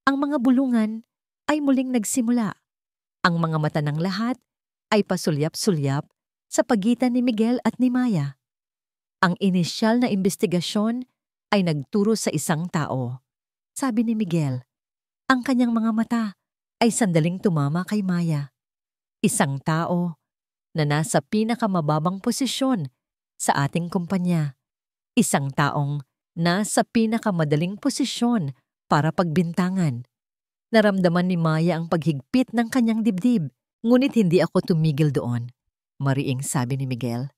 Ang mga bulungan ay muling nagsimula. Ang mga mata ng lahat ay pasulyap-sulyap sa pagitan ni Miguel at ni Maya. Ang inisyal na imbestigasyon ay nagturo sa isang tao. Sabi ni Miguel, ang kanyang mga mata ay sandaling tumama kay Maya. Isang tao na nasa pinakamababang posisyon sa ating kumpanya. Isang taong nasa pinakamadaling posisyon para pagbintangan. Naramdaman ni Maya ang paghigpit ng kanyang dibdib, ngunit hindi ako tumigil doon, mariing sabi ni Miguel.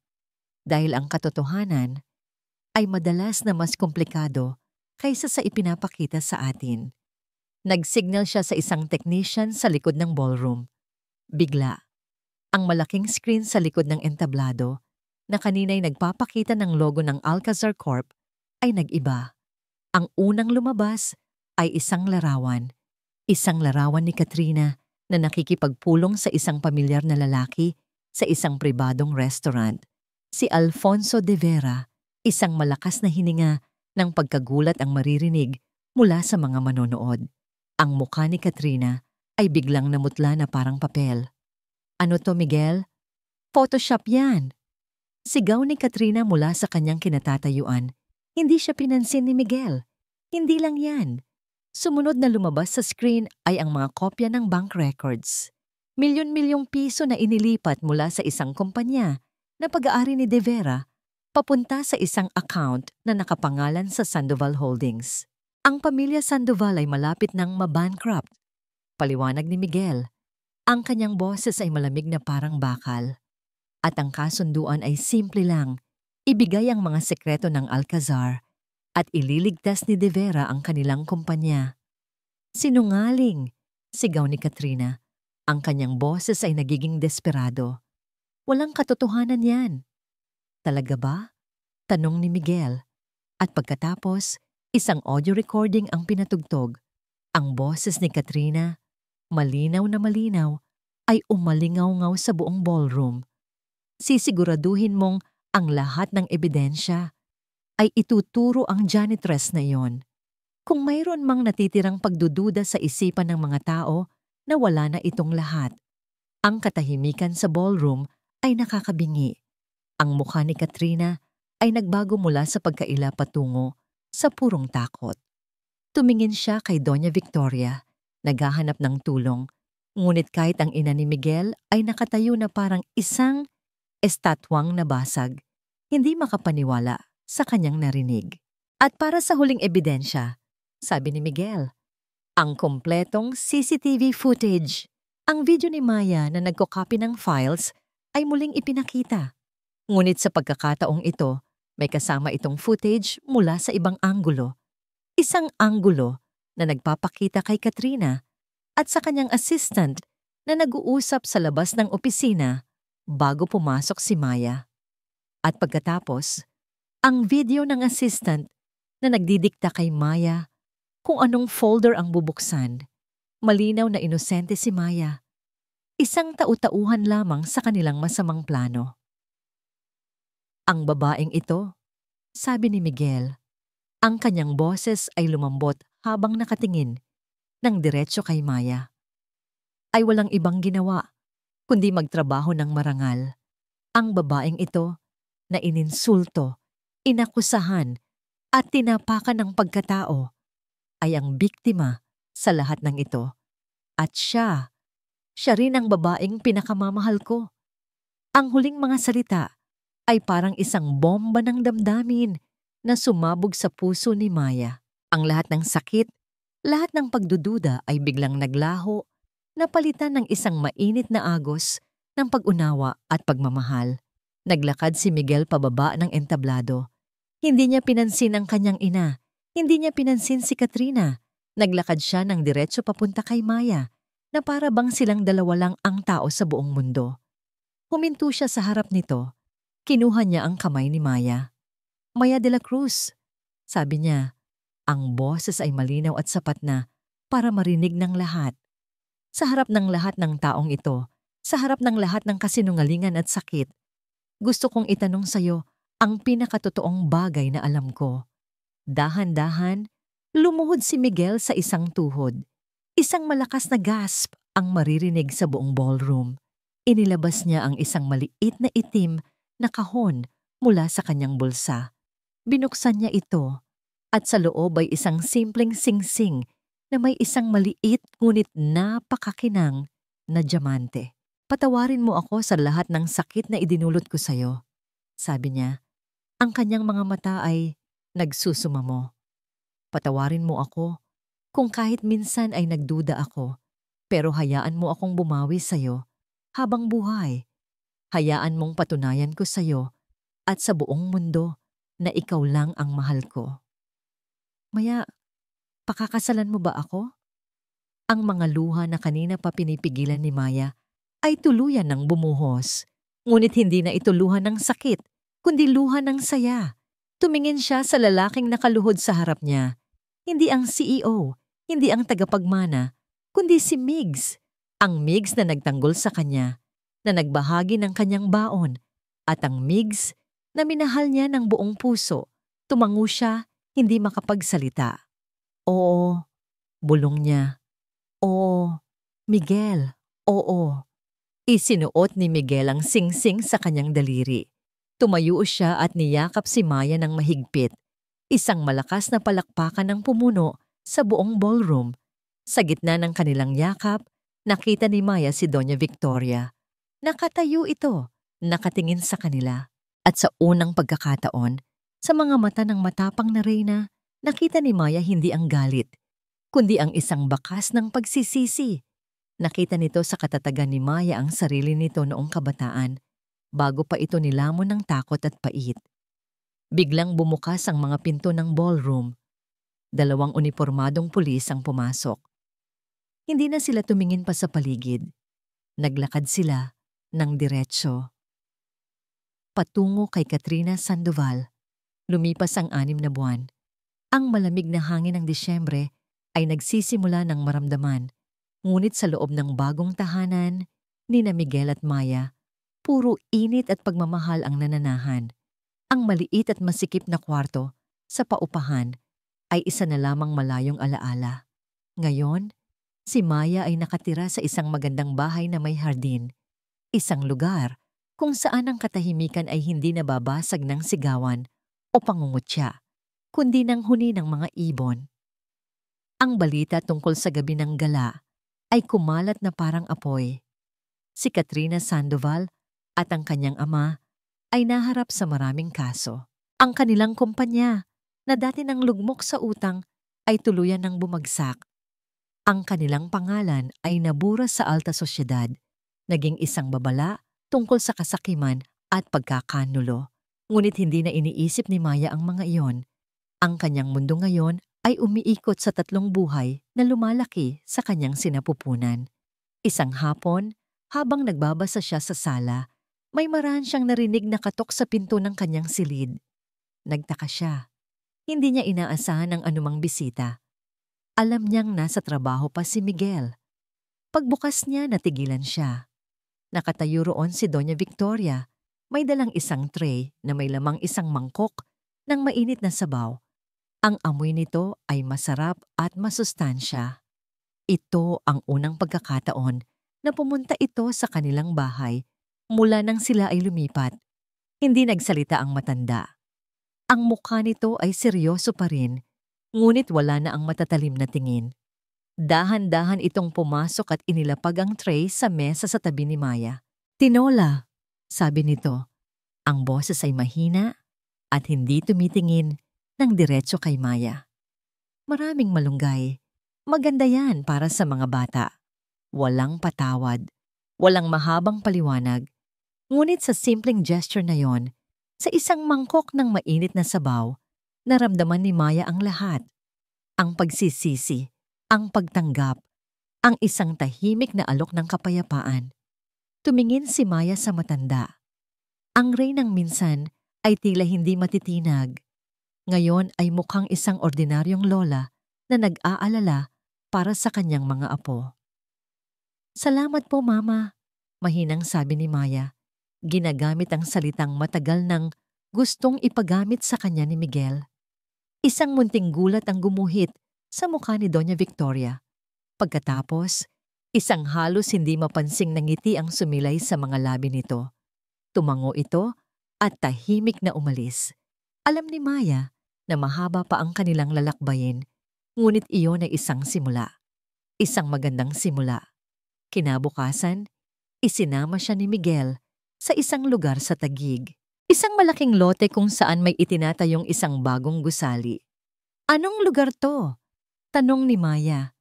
Dahil ang katotohanan ay madalas na mas komplikado kaysa sa ipinapakita sa atin. Nagsignal siya sa isang technician sa likod ng ballroom. Bigla, ang malaking screen sa likod ng entablado na kanina'y nagpapakita ng logo ng Alcazar Corp ay nag-iba. Ang unang lumabas ay isang larawan ni Katrina na nakikipagpulong sa isang pamilyar na lalaki sa isang pribadong restaurant. Si Alfonso de Vera, isang malakas na hininga ng pagkagulat ang maririnig mula sa mga manonood. Ang mukha ni Katrina ay biglang namutla na parang papel. Ano to, Miguel? Photoshop yan. Sigaw ni Katrina mula sa kanyang kinatatayuan. Hindi siya pinansin ni Miguel. Hindi lang yan. Sumunod na lumabas sa screen ay ang mga kopya ng bank records. Milyon-milyong piso na inilipat mula sa isang kumpanya na pag-aari ni De Vera papunta sa isang account na nakapangalan sa Sandoval Holdings. Ang pamilya Sandoval ay malapit nang mabankrupt. Paliwanag ni Miguel. Ang kanyang boses ay malamig na parang bakal. At ang kasunduan ay simple lang, ibigay ang mga sekreto ng Alcazar at ililigtas ni De Vera ang kanilang kumpanya. Sinungaling, sigaw ni Katrina. Ang kanyang boses ay nagiging desperado. Walang katotohanan yan. Talaga ba? Tanong ni Miguel. At pagkatapos, isang audio recording ang pinatugtog. Ang boses ni Katrina, malinaw na malinaw, ay umalingaw-ngaw sa buong ballroom. Sisiguraduhin mong ang lahat ng ebidensya ay ituturo ang janitress na iyon. Kung mayroon mang natitirang pagdududa sa isipan ng mga tao na wala na itong lahat, ang katahimikan sa ballroom ay nakakabingi. Ang mukha ni Katrina ay nagbago mula sa pagkaila patungo sa purong takot. Tumingin siya kay Doña Victoria, naghahanap ng tulong, ngunit kahit ang ina ni Miguel ay nakatayo na parang isang estatwang nabasag, hindi makapaniwala sa kanyang narinig. At para sa huling ebidensya, sabi ni Miguel, ang kompletong CCTV footage. Ang video ni Maya na nagkokopy ng files ay muling ipinakita. Ngunit sa pagkakataong ito, may kasama itong footage mula sa ibang anggulo. Isang anggulo na nagpapakita kay Katrina at sa kanyang assistant na nag-uusap sa labas ng opisina bago pumasok si Maya. At pagkatapos, ang video ng assistant na nagdidikta kay Maya kung anong folder ang bubuksan. Malinaw na inosente si Maya. Isang tau-tauhan lamang sa kanilang masamang plano. Ang babaeng ito, sabi ni Miguel, ang kanyang boses ay lumambot habang nakatingin ng diretso kay Maya. Ay walang ibang ginawa kundi magtrabaho ng marangal. Ang babaeng ito na ininsulto, inakusahan at tinapakan ng pagkatao ay ang biktima sa lahat ng ito. At siya rin ang babaeng pinakamamahal ko. Ang huling mga salita ay parang isang bomba ng damdamin na sumabog sa puso ni Maya. Ang lahat ng sakit, lahat ng pagdududa ay biglang naglaho, napalitan ng isang mainit na agos ng pag-unawa at pagmamahal. Naglakad si Miguel pababa ng entablado. Hindi niya pinansin ang kanyang ina. Hindi niya pinansin si Katrina. Naglakad siya ng diretso papunta kay Maya, na para bang silang dalawa lang ang tao sa buong mundo. Huminto siya sa harap nito. Kinuha niya ang kamay ni Maya. "Maya de la Cruz," sabi niya. Ang boses ay malinaw at sapat na para marinig ng lahat. Sa harap ng lahat ng taong ito, sa harap ng lahat ng kasinungalingan at sakit, gusto kong itanong sa'yo ang pinakatotoong bagay na alam ko. Dahan-dahan, lumuhod si Miguel sa isang tuhod. Isang malakas na gasp ang maririnig sa buong ballroom. Inilabas niya ang isang maliit na itim na kahon mula sa kanyang bulsa. Binuksan niya ito at sa loob ay isang simpleng singsing na may isang maliit ngunit napakakinang na diamante. "Patawarin mo ako sa lahat ng sakit na idinulot ko sa'yo," sabi niya. Ang kanyang mga mata ay nagsusumamo. "Patawarin mo ako kung kahit minsan ay nagduda ako, pero hayaan mo akong bumawi sa'yo habang buhay. Hayaan mong patunayan ko sa'yo at sa buong mundo na ikaw lang ang mahal ko." "Maya, pakakasalan mo ba ako?" Ang mga luha na kanina pa pinipigilan ni Maya ay tuluyan ng bumuhos. Ngunit hindi na ito luha ng sakit, kundi luha ng saya. Tumingin siya sa lalaking nakaluhod sa harap niya. Hindi ang CEO, hindi ang tagapagmana, kundi si Migs. Ang Migs na nagtanggol sa kanya, na nagbahagi ng kanyang baon, at ang Migs na minahal niya ng buong puso. Tumango siya, hindi makapagsalita. "Oo," bulong niya. "Oo, Miguel, oo." Isinuot ni Miguel ang singsing sa kanyang daliri. Tumayo siya at niyakap si Maya ng mahigpit. Isang malakas na palakpakan ang pumuno sa buong ballroom. Sa gitna ng kanilang yakap, nakita ni Maya si Doña Victoria. Nakatayo ito, nakatingin sa kanila. At sa unang pagkakataon, sa mga mata ng matapang na reyna, nakita ni Maya hindi ang galit, kundi ang isang bakas ng pagsisisi. Nakita nito sa katatagan ni Maya ang sarili nito noong kabataan, bago pa ito nilamon ng takot at pait. Biglang bumukas ang mga pinto ng ballroom. 2 unipormadong pulis ang pumasok. Hindi na sila tumingin pa sa paligid. Naglakad sila ng diretso patungo kay Katrina Sandoval. Lumipas ang 6 na buwan. Ang malamig na hangin ng Disyembre ay nagsisimula ng maramdaman. Ngunit sa loob ng bagong tahanan, nina Miguel at Maya, puro init at pagmamahal ang nananahan. Ang maliit at masikip na kwarto sa paupahan ay isa na lamang malayong alaala. Ngayon, si Maya ay nakatira sa isang magandang bahay na may hardin. Isang lugar kung saan ang katahimikan ay hindi nababasag ng sigawan o pangungutya, kundi ng huni ng mga ibon. Ang balita tungkol sa gabi ng gala ay kumalat na parang apoy. Si Katrina Sandoval at ang kanyang ama ay naharap sa maraming kaso. Ang kanilang kumpanya na dati nang lugmok sa utang ay tuluyan ng bumagsak. Ang kanilang pangalan ay nabura sa alta sosyedad, naging isang babala tungkol sa kasakiman at pagkakanulo. Ngunit hindi na iniisip ni Maya ang mga iyon. Ang kanyang mundo ngayon ay umiikot sa 3 buhay na lumalaki sa kanyang sinapupunan. Isang hapon, habang nagbabasa siya sa sala, may marahan siyang narinig na katok sa pinto ng kanyang silid. Nagtaka siya. Hindi niya inaasahan ang anumang bisita. Alam niyang nasa trabaho pa si Miguel. Pagbukas niya, natigilan siya. Nakatayo roon si Doña Victoria. May dalang isang tray na may lamang isang mangkok ng mainit na sabaw. Ang amoy nito ay masarap at masustansya. Ito ang unang pagkakataon na pumunta ito sa kanilang bahay mula nang sila ay lumipat. Hindi nagsalita ang matanda. Ang mukha nito ay seryoso pa rin, ngunit wala na ang matatalim na tingin. Dahan-dahan itong pumasok at inilapag ang tray sa mesa sa tabi ni Maya. "Tinola," sabi nito. Ang boses ay mahina at hindi tumitingin, ng diretso kay Maya. Maraming malunggay. Maganda yan para sa mga bata. Walang patawad. Walang mahabang paliwanag. Ngunit sa simpleng gesture na yon, sa isang mangkok ng mainit na sabaw, naramdaman ni Maya ang lahat. Ang pagsisisi, ang pagtanggap, ang isang tahimik na alok ng kapayapaan. Tumingin si Maya sa matanda. Ang reynang minsan ay tila hindi matitinag. Ngayon ay mukhang isang ordinaryong lola na nag-aalala para sa kanyang mga apo. "Salamat po, Mama," mahinang sabi ni Maya. Ginagamit ang salitang matagal nang gustong ipagamit sa kanya ni Miguel. Isang munting gulat ang gumuhit sa mukha ni Doña Victoria. Pagkatapos, isang halos hindi mapansing na ngiti ang sumilay sa mga labi nito. Tumango ito at tahimik na umalis. Alam ni Maya na mahaba pa ang kanilang lalakbayin, ngunit iyon ay isang simula. Isang magandang simula. Kinabukasan, isinama siya ni Miguel sa isang lugar sa Taguig. Isang malaking lote kung saan may itinatayong isang bagong gusali. "Anong lugar to?" tanong ni Maya.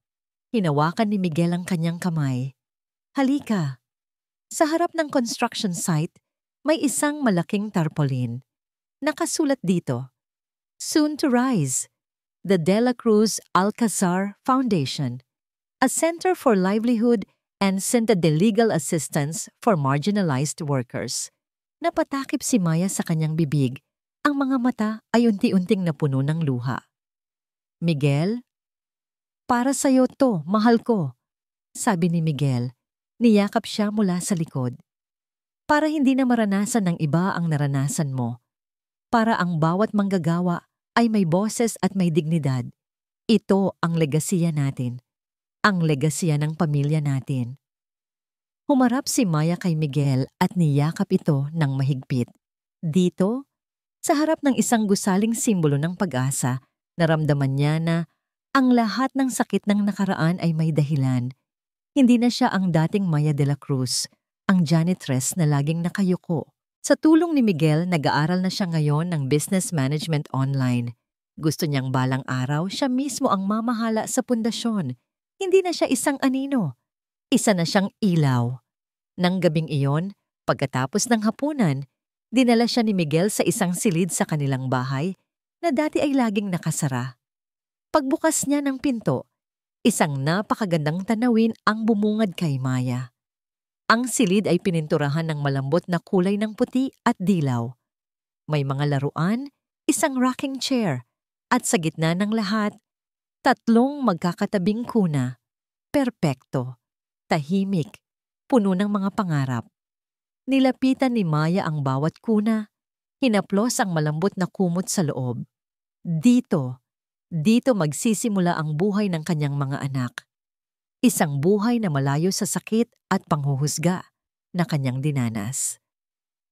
Hinawakan ni Miguel ang kanyang kamay. "Halika." Sa harap ng construction site, may isang malaking tarpaulin. Nakasulat dito, "Soon to rise, the De La Cruz Alcazar Foundation, a center for livelihood and Center de Legal Assistance for Marginalized Workers." Napatakip si Maya sa kanyang bibig. Ang mga mata ay unti-unting napuno ng luha. "Miguel, para sa'yo to, mahal ko," sabi ni Miguel. Niyakap siya mula sa likod. "Para hindi na maranasan ng iba ang naranasan mo. Para ang bawat manggagawa ay may boses at may dignidad. Ito ang legasiya natin. Ang legasiya ng pamilya natin." Humarap si Maya kay Miguel at niyakap ito ng mahigpit. Dito, sa harap ng isang gusaling simbolo ng pag-asa, naramdaman niya na ang lahat ng sakit ng nakaraan ay may dahilan. Hindi na siya ang dating Maya de la Cruz, ang janitress na laging nakayuko. Sa tulong ni Miguel, nag-aaral na siya ngayon ng business management online. Gusto niyang balang araw siya mismo ang mamahala sa pundasyon. Hindi na siya isang anino. Isa na siyang ilaw. Nang gabing iyon, pagkatapos ng hapunan, dinala siya ni Miguel sa isang silid sa kanilang bahay na dati ay laging nakasara. Pagbukas niya ng pinto, isang napakagandang tanawin ang bumungad kay Maya. Ang silid ay pininturahan ng malambot na kulay ng puti at dilaw. May mga laruan, isang rocking chair, at sa gitna ng lahat, 3 magkakatabing kuna. Perpekto, tahimik, puno ng mga pangarap. Nilapitan ni Maya ang bawat kuna, hinaplos ang malambot na kumot sa loob. Dito magsisimula ang buhay ng kanyang mga anak. Isang buhay na malayo sa sakit at panghuhusga na kanyang dinanas.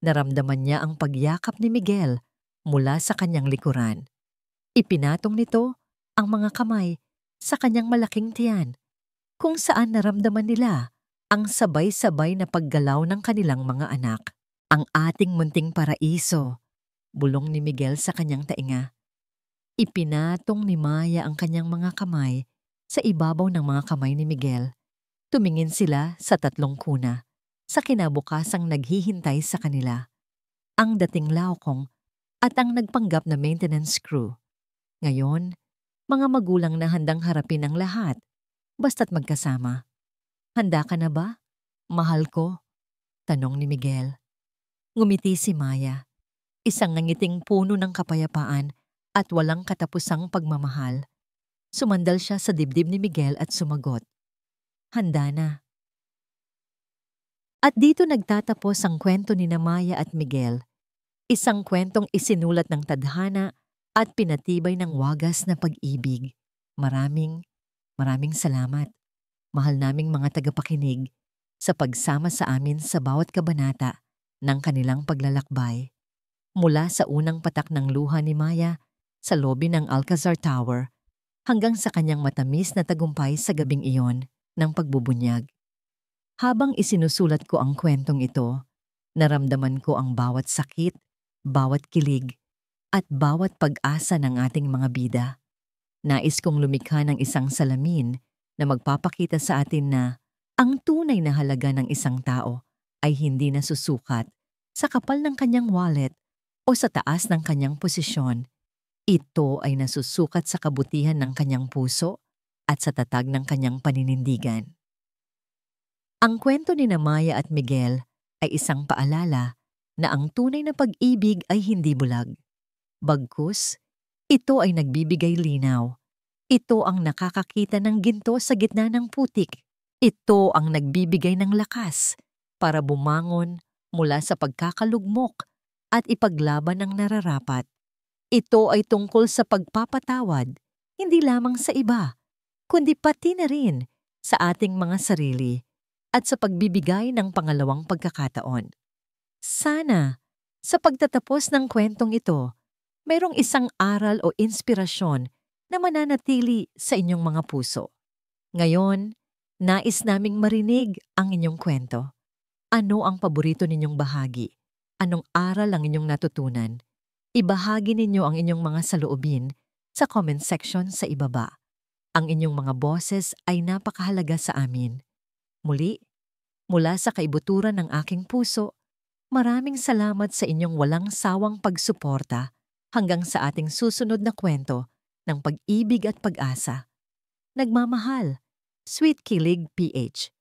Naramdaman niya ang pagyakap ni Miguel mula sa kanyang likuran. Ipinatong nito ang mga kamay sa kanyang malaking tiyan, kung saan naramdaman nila ang sabay-sabay na paggalaw ng kanilang mga anak. "Ang ating munting paraiso," bulong ni Miguel sa kanyang tainga. Ipinatong ni Maya ang kanyang mga kamay sa ibabaw ng mga kamay ni Miguel. Tumingin sila sa 3 kuna, sa kinabukasang naghihintay sa kanila. Ang dating laokong at ang nagpanggap na maintenance crew. Ngayon, mga magulang na handang harapin ang lahat, basta't magkasama. "Handa ka na ba, mahal ko?" tanong ni Miguel. Ngumiti si Maya, isang nangiting puno ng kapayapaan at walang katapusang pagmamahal. Sumandal siya sa dibdib ni Miguel at sumagot, "Handa na." At dito nagtatapos ang kwento ni Maya at Miguel. Isang kwentong isinulat ng tadhana at pinatibay ng wagas na pag-ibig. Maraming salamat, mahal naming mga tagapakinig, sa pagsama sa amin sa bawat kabanata ng kanilang paglalakbay. Mula sa unang patak ng luha ni Maya sa lobi ng Alcazar Tower hanggang sa kanyang matamis na tagumpay sa gabing iyon ng pagbubunyag. Habang isinusulat ko ang kwentong ito, naramdaman ko ang bawat sakit, bawat kilig, at bawat pag-asa ng ating mga bida. Nais kong lumikha ng isang salamin na magpapakita sa atin na ang tunay na halaga ng isang tao ay hindi nasusukat sa kapal ng kanyang wallet o sa taas ng kanyang posisyon. Ito ay nasusukat sa kabutihan ng kanyang puso at sa tatag ng kanyang paninindigan. Ang kwento ni Maya at Miguel ay isang paalala na ang tunay na pag-ibig ay hindi bulag. Bagkus, ito ay nagbibigay linaw. Ito ang nakakakita ng ginto sa gitna ng putik. Ito ang nagbibigay ng lakas para bumangon mula sa pagkakalugmok at ipaglaban ang nararapat. Ito ay tungkol sa pagpapatawad, hindi lamang sa iba, kundi pati na rin sa ating mga sarili at sa pagbibigay ng pangalawang pagkakataon. Sana, sa pagtatapos ng kwentong ito, mayroong isang aral o inspirasyon na mananatili sa inyong mga puso. Ngayon, nais naming marinig ang inyong kwento. Ano ang paborito ninyong bahagi? Anong aral ang inyong natutunan? Ibahagi ninyo ang inyong mga saloobin sa comment section sa ibaba. Ang inyong mga boses ay napakahalaga sa amin. Muli, mula sa kaibuturan ng aking puso, maraming salamat sa inyong walang sawang pagsuporta hanggang sa ating susunod na kwento ng pag-ibig at pag-asa. Nagmamahal, Sweet Kilig PH.